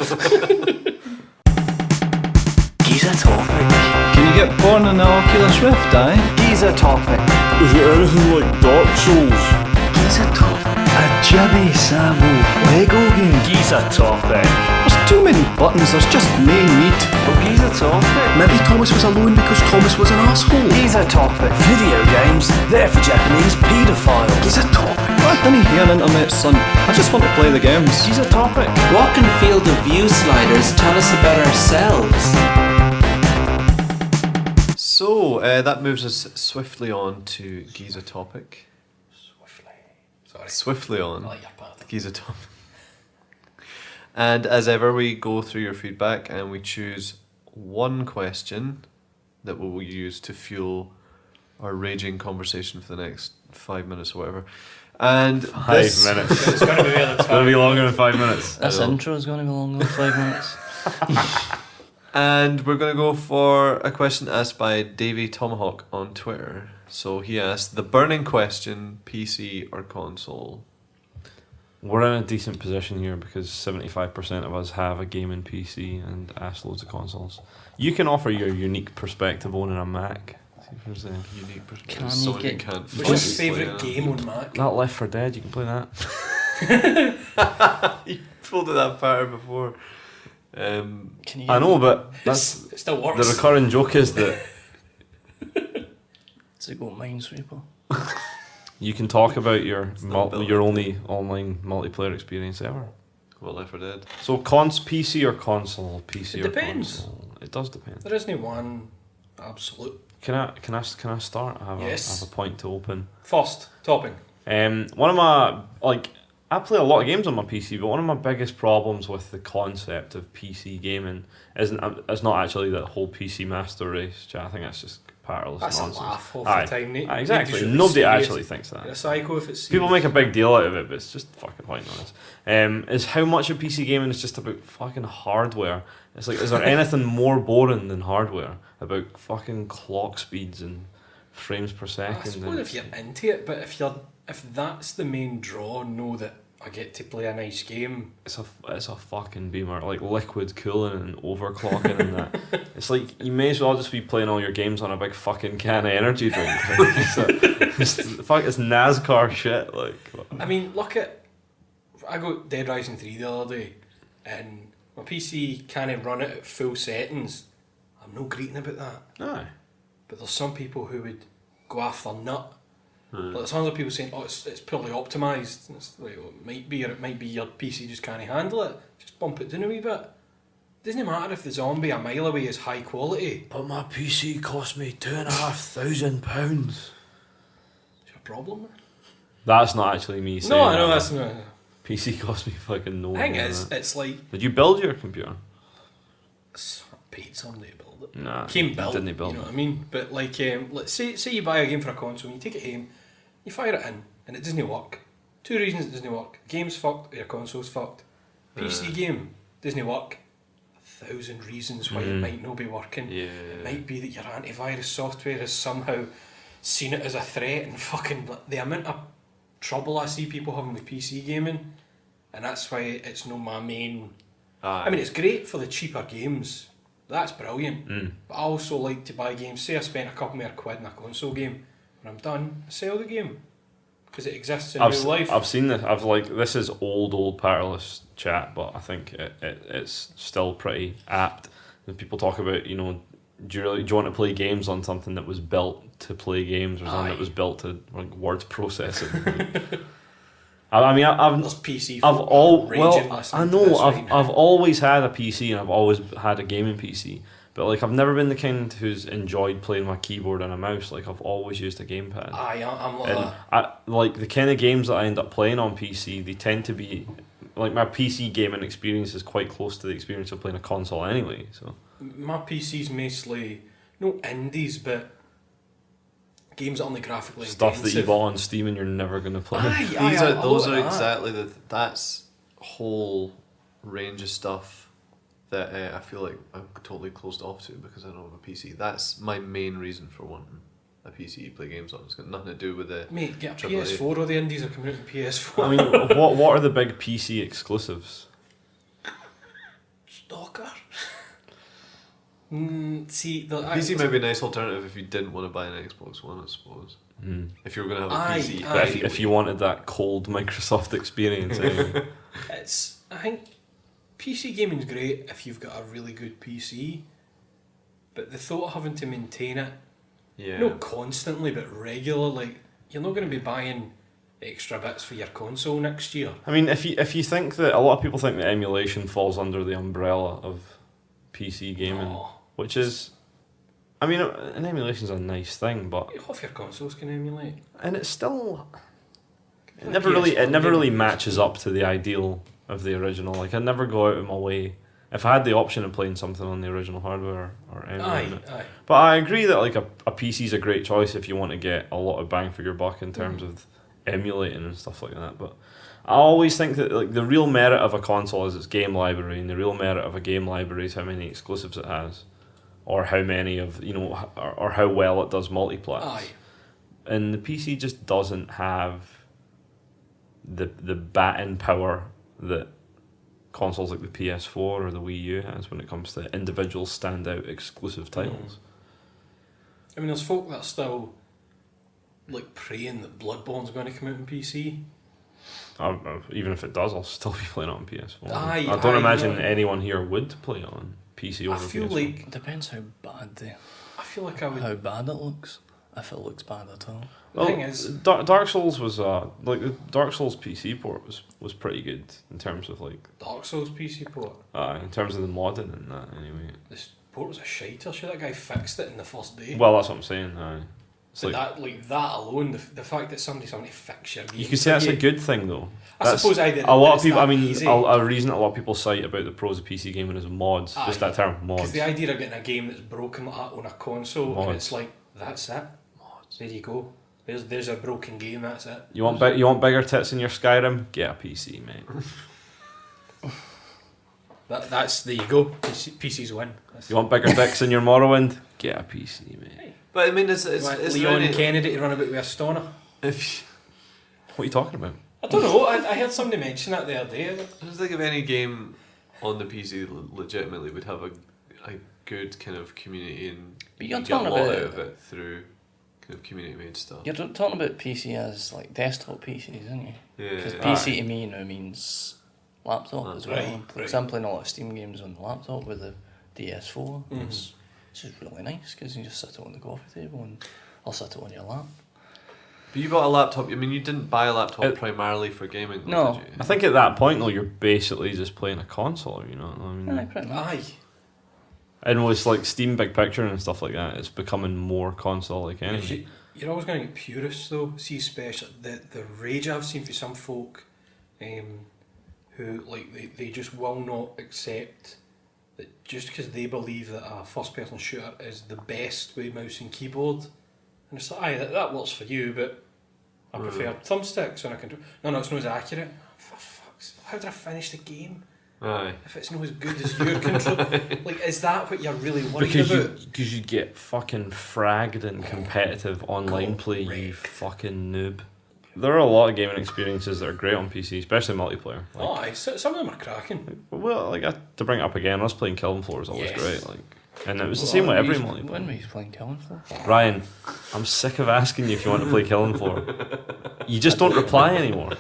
Giza topic. Can you get born in the Oculus Rift, Giza topic. Is it anything like Dark Souls? Giza topic. A Jibby Savo Lego game. Giza topic. There's too many buttons, there's just main meat. Oh, Giza topic. Maybe Thomas was alone because Thomas was an asshole. Giza topic. Video games, they're for Japanese paedophiles. Giza topic. I didn't hear an internet, son. I just want to play the games. Giza topic. Walk and field of view sliders tell us about ourselves. So that moves us swiftly on to Giza topic. Swiftly on I like your part. Giza topic. And as ever, we go through your feedback and we choose one question that we will use to fuel our raging conversation for the next 5 minutes or whatever. And 5 this- minutes. It's going to be really It's going to be longer than 5 minutes. This intro is going to be longer than 5 minutes. And we're going to go for a question asked by Davey Tomahawk on Twitter. So he asked, the burning question, PC or console? We're in a decent position here because 75% of us have a gaming PC and ask loads of consoles. You can offer your unique perspective owning a Mac. See if there's a Unique perspective. Can you Someone who get- can't What's your physically favourite play game on Mac? Not Left 4 Dead, you can play that. that. You pulled it that far before. Can you I know, but that's It still the works. recurring joke is that Does it go Minesweeper? you can talk about your not built your into only online multiplayer experience ever. Well, Left 4 Dead. So PC or console? PC It or depends. console? It does depend. There isn't one absolute. Can I start? I have, Yes. I have a point to open. First, topping. One of my I play a lot of games on my PC, but one of my biggest problems with the concept of PC gaming is not actually the whole PC master race. Which I think that's just parlous That's nonsense. a laugh half Aye. the time. Aye, exactly. Should be Nobody serious. actually thinks that. You're a psycho if it's People serious. make a big deal out of it, but it's just fucking pointless. Is how much of PC gaming is just about fucking hardware. It's like, is there anything more boring than hardware? About fucking clock speeds and frames per I second. suppose And if you're into it, but if that's the main draw, know that I get to play a nice game. it's a fucking beamer, like liquid cooling and overclocking and that. It's like you may as well just be playing all your games on a big fucking can of energy drink. Like, it's NASCAR shit. Like, I mean, look at... I got Dead Rising 3 the other day, and my PC can't run it at full settings. I'm no greeting about that. aye. But there's some people who would go after nut. Like, there's other people saying, oh, it's purely optimised. And it's like, well, it might be, or it might be your PC just can't handle it. Just bump it down a wee bit. Doesn't matter if the zombie a mile away is high quality. But my PC cost me £2,500. It's your problem, man. That's not actually me saying. No, I know that. that's not... PC cost me fucking no. The thing more is, than that. it's like... Did you build your computer? I paid somebody to build it. Nah, Came built, didn't build you know it. what I mean? But like, let's say you buy a game for a console and you take it home, you fire it in, and it doesn't work. Two reasons it doesn't work. The game's fucked, or your console's fucked. PC game doesn't work. 1,000 reasons why it might not be working. Yeah. It might be that your antivirus software has somehow seen it as a threat, and fucking the amount of trouble I see people having with PC gaming, and that's why it's not my main... I mean, it's great for the cheaper games. That's brilliant. But I also like to buy games. Say I spent a couple more quid in a console game. When I'm done, I sell the game. Because it exists in real life. I've seen this. This is old parlous chat, but I think it's still pretty apt. When people talk about, do you want to play games on something that was built to play games, or something that was built to like word processing? I mean, There's PC. I've I've always had a PC and I've always had a gaming PC, but like I've never been the kind who's enjoyed playing my keyboard and a mouse. Like I've always used a gamepad. I'm like And that. like the kind of games that I end up playing on PC, they tend to be like my PC gaming experience is quite close to the experience of playing a console anyway. So My PC's mostly no indies, but games that are only graphically stuff that intensive. you bought on Steam and you're never gonna play. Those are that. exactly that's whole range of stuff that I feel like I'm totally closed off to because I don't have a PC. That's my main reason for wanting a PC to play games on. It's got nothing to do with the... Mate, get a AAA. PS4. All the indies are coming out in PS4. I mean, what are the big PC exclusives? Stalker. See, PC might be a nice alternative if you didn't want to buy an Xbox One, I suppose. If you were going to have a PC. But if you wanted that cold Microsoft experience, anyway. I think PC gaming's great if you've got a really good PC, but the thought of having to maintain it, not constantly but regularly, like you're not going to be buying extra bits for your console next year. I mean, if you think that a lot of people think that emulation falls under the umbrella of PC gaming, No. which is, I mean, an emulation's a nice thing, but Half your consoles can emulate. and it's still it Like never really PS1 matches up to the ideal of the original. Like I never go out of my way if I had the option of playing something on the original hardware or emulating it. Aye. But I agree that like a PC is a great choice if you want to get a lot of bang for your buck in terms of emulating and stuff like that. But I always think that like the real merit of a console is its game library, and the real merit of a game library is how many exclusives it has, or how many of or how well it does multiplayer. Aye. And the PC just doesn't have the batting power that consoles like the PS4 or the Wii U has when it comes to individual standout exclusive titles. I mean, there's folk that are still like praying that Bloodborne's going to come out on PC. Even if it does, I'll still be playing it on PS4. Aye, I don't imagine no. anyone here would play it on PC over I feel PS4. like Depends how bad I feel like I would. how bad it looks. If it looks bad at all. The thing is, Dark Souls was like the Dark Souls PC port was pretty good in terms of like Dark Souls PC port. in terms of the modding and that anyway. This port was a shiter. Sure, that guy fixed it in the first day. Well, that's what I'm saying. It's but like that alone, the fact that somebody fix your game. you could say that's a good thing though. I suppose I did. A lot of it's people. I that mean, easy. a reason a lot of people cite about the pros of PC gaming is mods. Aye. Just that term, mods. Because the idea of getting a game that's broken like that on a console, and Mods. it's like That's it. There you go. There's a broken game. That's it. You want bigger tits in your Skyrim? Get a PC, mate. That's there you go. PCs win. You want bigger dicks in your Morrowind? Get a PC, mate. But I mean, is Leon Kennedy to run about with a stoner? What are you talking about? I don't know. I heard somebody mention that the other day. I don't think of any game on the PC legitimately would have a good kind of community, and But you're you get a talking lot about out of it through kind of community made stuff. You're talking about PC as like desktop PCs, isn't you? Yeah. Because PC to me now means laptop as well. Right. Because I'm playing a lot of Steam games on the laptop with the DS4. It's just really nice because you just sit it on the coffee table and I'll sit it on your lap. But you bought a laptop. I mean, you didn't buy a laptop primarily for gaming, though, No. did you? I think at that point though, you're basically just playing a console. You know what I mean? Aye, pretty much. Aye. And with like Steam Big Picture and stuff like that, it's becoming more console like anyway. You're always going to get purists though. See, especially the rage I've seen for some folk, who like they just will not accept that just because they believe that a first-person shooter is the best with mouse and keyboard, and it's like, aye, that works for you, but I prefer thumbsticks and I can. No, it's not as accurate. For fuck's, how did I finish the game? Aye. If it's not as good as your control, like, is that what you're really worried about? Because you get fucking fragged in competitive online play, you fucking noob. There are a lot of gaming experiences that are great on PC, especially multiplayer. Like, Aye, some of them are cracking. well, like to bring it up again, us playing Killing Floor is always Yes. great. Like, and it was the same with every multiplayer. When were you playing Killing Floor? Ryan, I'm sick of asking you if you want to play Killing Floor. You just don't reply anymore.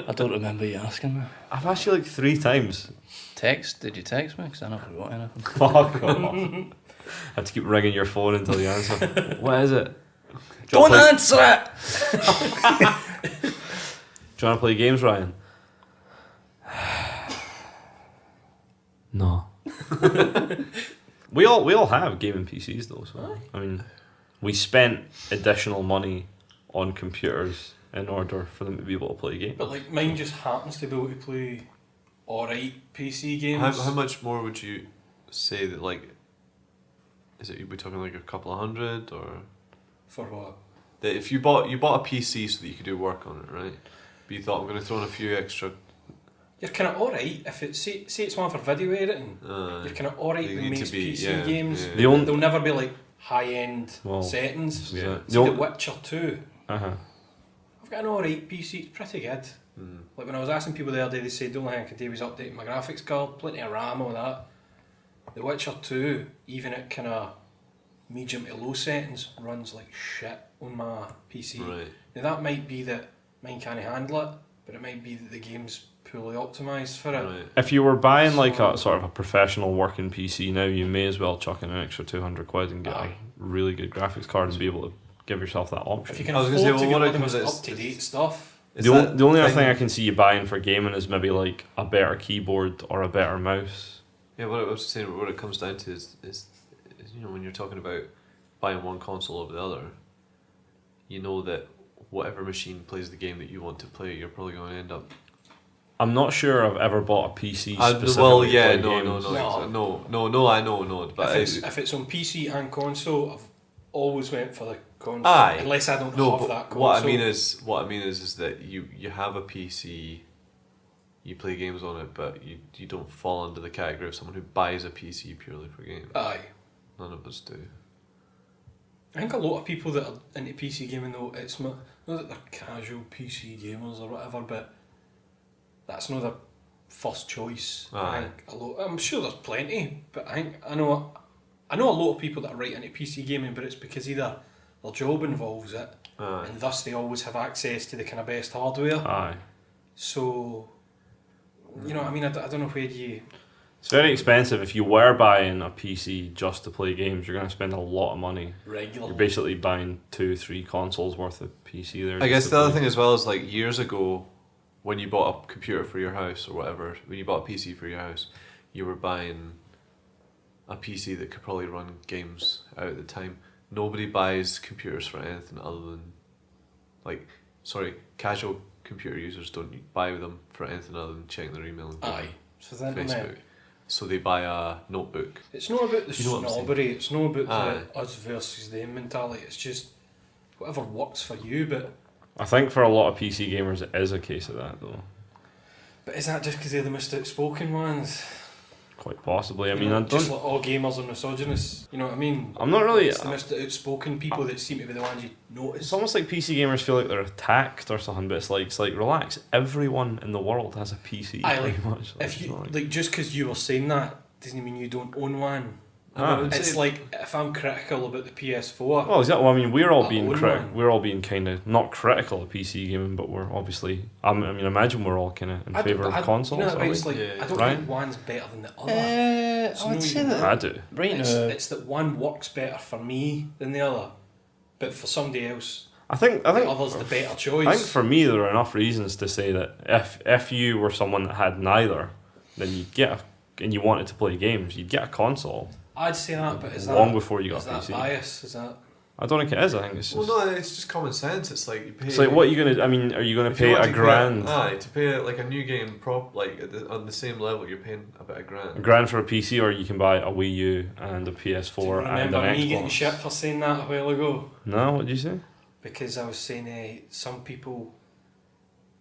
I don't remember you asking me. I've asked you like 3 times. Did you text me? Because I never got anything. Fuck off. I have to keep ringing your phone until you answer. What is it? Don't answer it! Do you want to play games, Ryan? No. we all have gaming PCs though, so I mean, we spent additional money on computers in order for them to be able to play games. But like mine just happens to be able to play alright PC games. How much more would you say that, like, is it, we talking like a couple of hundred, or For what? that if you bought a PC so that you could do work on it, right? But you thought, I'm going to throw in a few extra. You're kind of alright if it's say it's one for video editing. You're kind of alright you with need to most be- PC yeah, games. yeah. The only- They'll never be like high end Well, settings. yeah. See The Witcher 2. Uh-huh. I've got an alright PC. It's pretty good. Like when I was asking people the other day, they said the only thing I could do was update my graphics card, plenty of RAM, all that. The Witcher 2, even at kind of medium to low settings, runs like shit on my PC. Right. Now that might be that mine can't handle it, but it might be that the game's poorly optimised for it. Right. If you were buying like a sort of a professional working PC now, you may as well chuck in an extra 200 quid and get Aye. a really good graphics card and be able to give yourself that option. If you can I was afford gonna say, to well, get what all it the comes most is- up-to-date stuff, Is The that only other thing I can see you buying for gaming is maybe like a better keyboard or a better mouse. Yeah, what I was saying, what it comes down to is you know, when you're talking about buying one console over the other, you know that whatever machine plays the game that you want to play, you're probably going to end up. I'm not sure I've ever bought a PC specifically Well, to yeah, play no, games. I know, but if it's on PC and console, I've always went for the console. Aye. Unless I don't no, have but that console. what I mean is that you have a PC, you play games on it, but you don't fall under the category of someone who buys a PC purely for games. Aye. None of us do. I think a lot of people that are into PC gaming though, it's not that they're casual PC gamers or whatever, but that's not their first choice. I Aye. think I'm sure there's plenty, but I know a lot of people that are right into PC gaming, but it's because either their job involves it, Aye. and thus they always have access to the kind of best hardware. Aye. So, you know, I mean, I don't know where you. It's very expensive. If you were buying a PC just to play games, you're going to spend a lot of money. Regularly. You're basically buying 2-3 consoles worth of PC there. I guess just the to other play. thing as well is, like, years ago, when you bought a computer for your house or whatever, when you bought a PC for your house, you were buying a PC that could probably run games out at the time. Nobody buys computers for anything other than, casual computer users don't buy them for anything other than checking their email and going Aye. So the on internet. Facebook. so they buy a notebook. It's not about the You know what I'm saying? snobbery, it's not about Aye. the us versus them mentality, it's just whatever works for you, but I think for a lot of PC gamers it is a case of that though. is that just because they're the most outspoken ones? Quite possibly. I You mean, know, I just don't. like all gamers are misogynists, you know what I mean? I'm not really. It's the most outspoken people that seem to be the ones you It's notice. almost like PC gamers feel like they're attacked or something, but it's like relax. Everyone in the world has a PC. Aye, pretty much. If It's you not like, just because you were saying that doesn't mean you don't own one. Ah. It's like if I'm critical about the PS4. Well, exactly. Well, I mean, we're all I being own one. we're all being kind of not critical of PC gaming, but we're obviously. I mean, imagine we're all kind of in favour of consoles. You know, that way aren't it's we? like Yeah. I don't Right. think one's better than the other. I no, would say you that I do. right it's, now. it's that one works better for me than the other, but for somebody else, I think the other's the better choice. I think for me there are enough reasons to say that if you were someone that had neither, then you'd get and you wanted to play games, you'd get a console I'd say that, but is long that before you got is a that PC. bias? Is that I don't think it is. I think it's Well, just. no, it's just common sense. It's like you pay. It's like what are you gonna? I mean, are you gonna if you pay want a to grand? Aye, to pay like a new game on the same level, you're paying about a grand. A grand for a PC, or you can buy a Wii U and a do you PS4 and remember an me getting Xbox. shit for saying that a while ago? No, what did you say? Because I was saying some people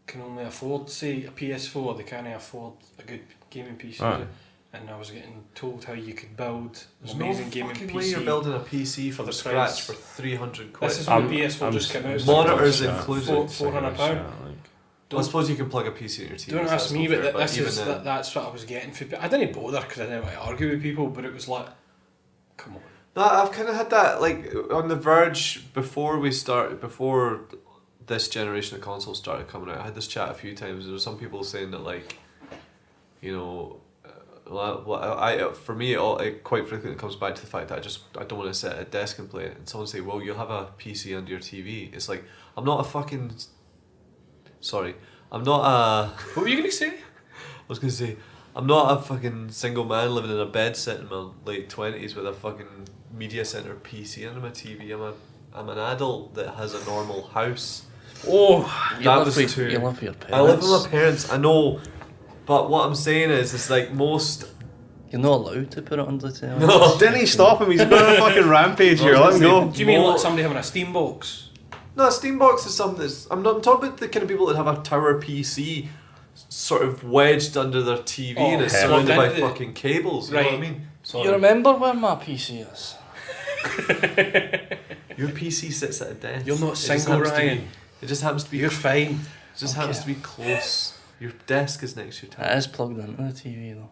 can only afford, say, a PS4. They can't afford a good gaming PC. Aye. And I was getting told how you could build There's an no amazing gaming fucking PC. way you're building a PC for from the scratch price. for 300 quid. This is when I'm- the PS4 I'm just came out. sick so of Monitors this shit. included. Four- Sick of £400. this shit, like. Well, I suppose you can plug a PC in your TV. Don't so ask that's me, not but fair, this even is then- that's what I was getting for. I didn't bother because I didn't want to argue with people, but it was like, come on. No, I've kind of had that like on the verge before this generation of consoles started coming out. I had this chat a few times. There were some people saying that like, you know, for me it quite frequently comes back to the fact that I don't want to sit at a desk and play it. And someone say, well, you'll have a PC under your TV. It's like I'm not a fucking. Sorry, I'm not a. What were you gonna say? I was gonna say, I'm not a fucking single man living in a bed set in my late 20s with a fucking media center PC under my TV. I'm an adult that has a normal house. Oh, You that live was with, too. you live with your parents. I live with my parents. I know, but what I'm saying is, it's like most. You're not allowed to put it under the television. No, Didn't he stop him? He's going on a fucking rampage here. Let him go. do you mean like somebody having a Steam box? no, a Steambox is something that's. I'm talking about the kind of people that have a tower PC, sort of wedged under their TV Oh, and it's heavy. surrounded by Into the- fucking cables. You know what I Right. mean? Sorry. You remember where my PC is? Your PC sits at a desk. You're not It just single, happens to be- Ryan. It just happens to be. You're fine. It just happens to be close. Your desk is next to your It table. is plugged into the TV though.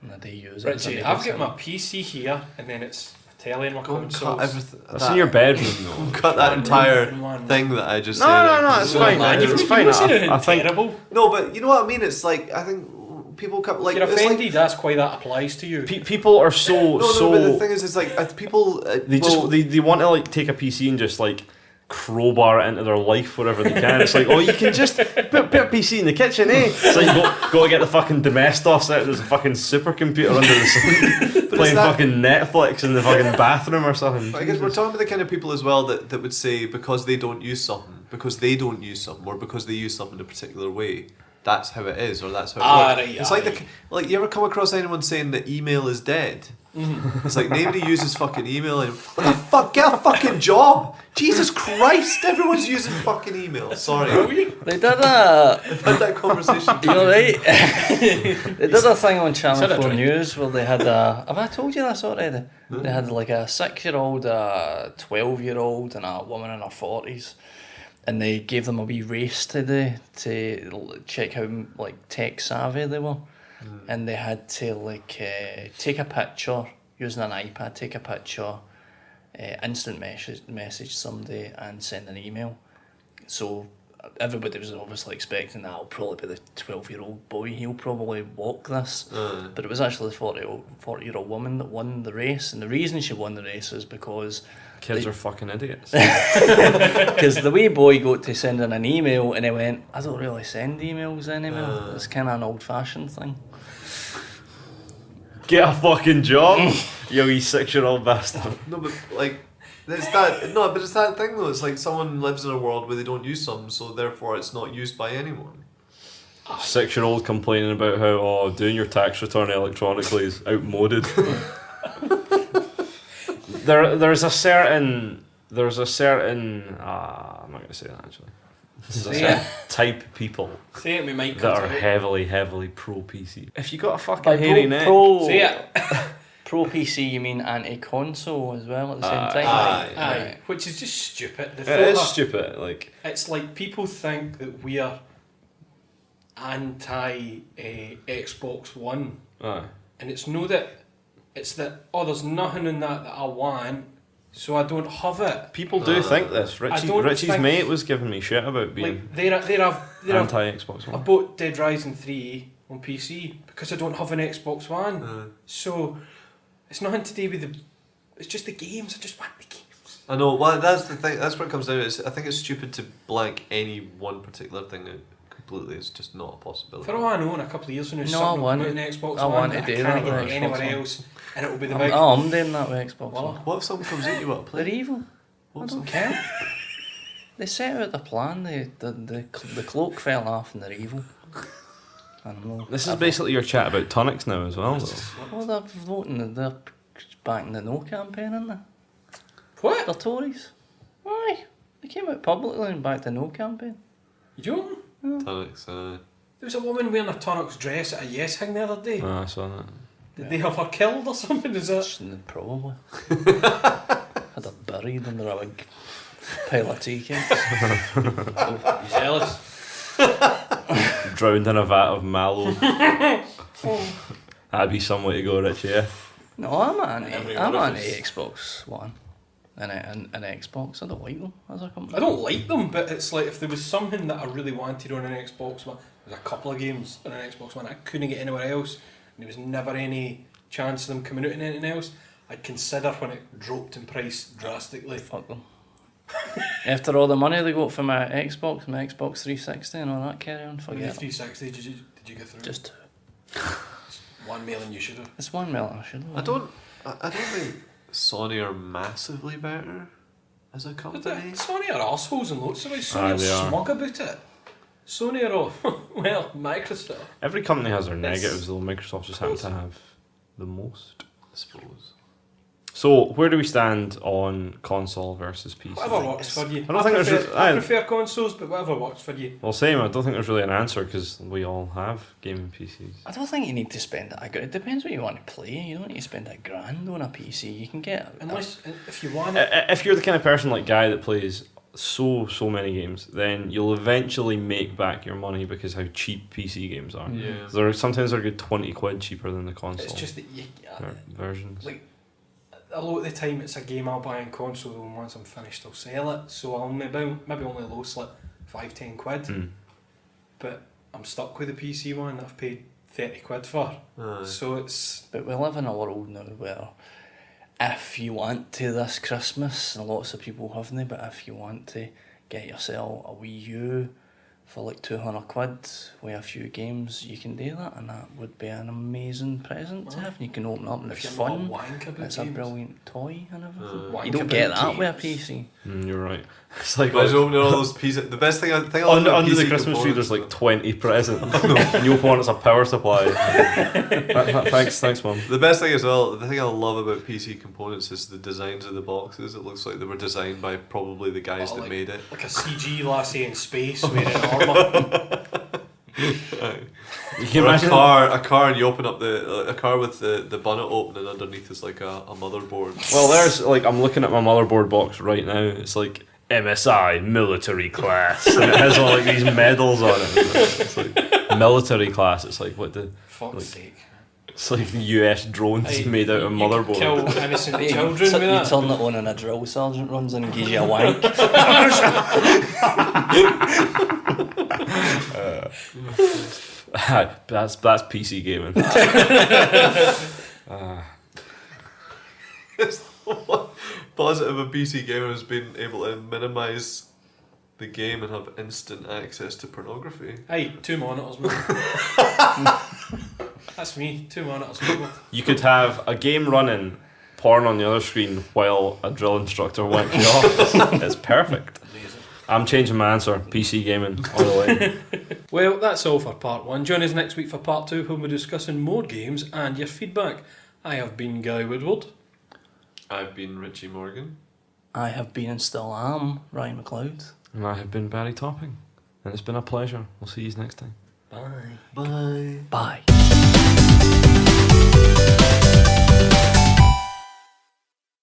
And I do use it. as a Richie, media I've got center. my PC here, and then it's a telly and my Go and cut consoles. everything. That's in your bedroom though. Cut that entire One. thing that I just No, said. no, no, it's So fine. bad. It's You've fine. not said anything I think terrible. No, but you know what I mean. It's like I think people come like If you're it's like- offended, that's why that applies to you. people are so No, but the thing is, it's like people. they well, just they want to like take a PC and just like crowbar it into their life wherever they can. It's like, oh, you can just put a PC in the kitchen, eh? It's like you go to get the fucking Domestos out. There's a fucking supercomputer under the sink playing that- fucking Netflix in the fucking bathroom or something. I guess we're talking about the kind of people as well that would say because they don't use something, because they don't use something, or because they use something in a particular way, that's how it is, or that's how it works. Right, It's like you ever come across anyone saying that email is dead? It's like nobody uses fucking email. And what the fuck? Get a fucking job! Jesus Christ! Everyone's using fucking email. Sorry, They did a. I've had that conversation. You're right. They did a thing on Channel Said it 4 right. News where they had a. Have I told you this already? They had like a 6-year-old, a 12-year-old, and a woman in her 40s. And they gave them a wee race today to check how like tech savvy they were. And they had to like take a picture using an iPad, take a picture, instant message somebody and send an email. So everybody was obviously expecting that it'll probably be the 12-year-old boy, he'll probably walk this. But it was actually the 40-year-old woman that won the race. And the reason she won the race is because Kids are fucking idiots. because the wee boy got to send in an email and he went, I don't really send emails anymore. It's kind of an old-fashioned thing. Get a fucking job, you wee 6-year-old bastard. No, but like, it's that. No, but it's that thing though. It's like someone lives in a world where they don't use something, so therefore it's not used by anyone. 6-year-old complaining about how doing your tax return electronically is outmoded. There's a certain I'm not going to say that actually. There's a certain type of people Say it, me mic that comes are out. heavily pro PC. If you got a By fucking hairy neck, Say it. Pro PC, you mean anti-console as well at the same Aye. time? Aye. Aye, which is just stupid. The it thought is that- stupid. Like, It's like people think that we are anti Xbox One, aye. and it's no that. It's that there's nothing in that I want, so I don't have it. People do think this. Richie's think- mate was giving me shit about being Like they're anti Xbox I One. bought Dead Rising 3 on PC because I don't have an Xbox One. So it's nothing to do with the. It's just the games. I just want the games. I know. Well, that's the thing. That's what it comes down to. I think it's stupid to blank any one particular thing out completely. It's just not a possibility. For all I know, in a couple of years when there's No, something I want coming out it. an Xbox I One, want to I do can't that get with it anywhere Xbox One. else, and it'll be the big. I'm doing that with Xbox Well, One. What if someone comes at you about a They're play? evil. What if I don't someone- care. They set out the plan. The cloak fell off, and they're evil. I don't know. This is basically your chat about tonics now as well, though. Well, they're voting. They're backing the no campaign, aren't they? What? They're Tories. Why? They came out publicly and backed the no campaign. You don't? Tonics, There was a woman wearing a Tonics dress at a Yes Hang the other day. Ah, I saw that. Did they have her killed or something? Is that? Probably. Had her buried under a big pile of tea cakes. You jealous? Drowned in a vat of mallow. That'd be some way to go, Richie, yeah? No, I'm Everyone anti is. Xbox One. And Xbox, I don't like them as a company. I don't like them, but it's like if there was something that I really wanted on an Xbox One, there's a couple of games on an Xbox One I couldn't get anywhere else, and there was never any chance of them coming out in anything else, I'd consider when it dropped in price drastically. Fuck them. After all the money they got for my Xbox 360 and all that carry on, The forget it. 360, did you get through? Just 1 million you should have. it's 1 million, I should have. I don't think Sony are massively better as a But company. Sony are arseholes in lots of ways. Aye, Sony they are are. smug about it. Sony are all, well, Microsoft. Every company has their It's- negatives, though. Microsoft just happens to have the most. I suppose. So, where do we stand on console versus PC? Whatever works for you. I don't think there's I I- prefer consoles, but whatever works for you. Well, same. I don't think there's really an answer because we all have gaming PCs. I don't think you need to spend it depends what you want to play. You don't need to spend £1,000 on a PC. You can get Unless, if you want it. If you're the kind of person like Guy that plays so many games, then you'll eventually make back your money because how cheap PC games are. Yeah. Sometimes they're good £20 cheaper than the console It's just that you, versions. like, a lot of the time it's a game I'll buy on console, and once I'm finished I'll sell it, so I'll maybe only lose like 5-10 quid, Mm. but I'm stuck with the PC one that I've paid 30 quid for. Aye. So it's But we live in a world now where if you want to this Christmas, and lots of people haven't, but if you want to get yourself a Wii U for like 200 quid with a few games, you can do that, and that would be an amazing present to have. And you can open up and if it's you're not fun. a wank about It's a games. brilliant toy and everything. Wank You don't about get that with a games. PC. You're right. It's like Imagine opening all those pieces. The best thing I love under about the PC Christmas tree, components- there's like 20 presents. And you open one, it's a power supply. Thanks, Mum. The best thing as well, the thing I love about PC components is the designs of the boxes. It looks like they were designed by probably the guys that like, made it. like a CG lassie in space wearing armour. You can Or imagine a car, and you open up a car with the bonnet open, and underneath is like a motherboard. Well, there's like I'm looking at my motherboard box right now. It's like MSI military class, and it has all like these medals on it. It's like military class. It's like what the Fuck's Like- sake. it's like the US drones Hey, made out of you could motherboard. kill innocent You children with that. turn it on and a drill sergeant runs in and gives you a wank. That's PC gaming. It's the one positive of PC gamer has been able to minimise the game and have instant access to pornography. Hey, 2 monitors, man. That's me, 2 monitors, people. You could have a game running, porn on the other screen while a drill instructor wanks you off. It's perfect. I'm changing my answer. PC gaming all the way. Well, that's all for part 1. Join us next week for part 2 when we're discussing more games and your feedback. I have been Guy Woodward. I've been Richie Morgan. I have been and still am Ryan McLeod. And I have been Barry Topping. And it's been a pleasure. We'll see you next time. Bye. Bye. Bye.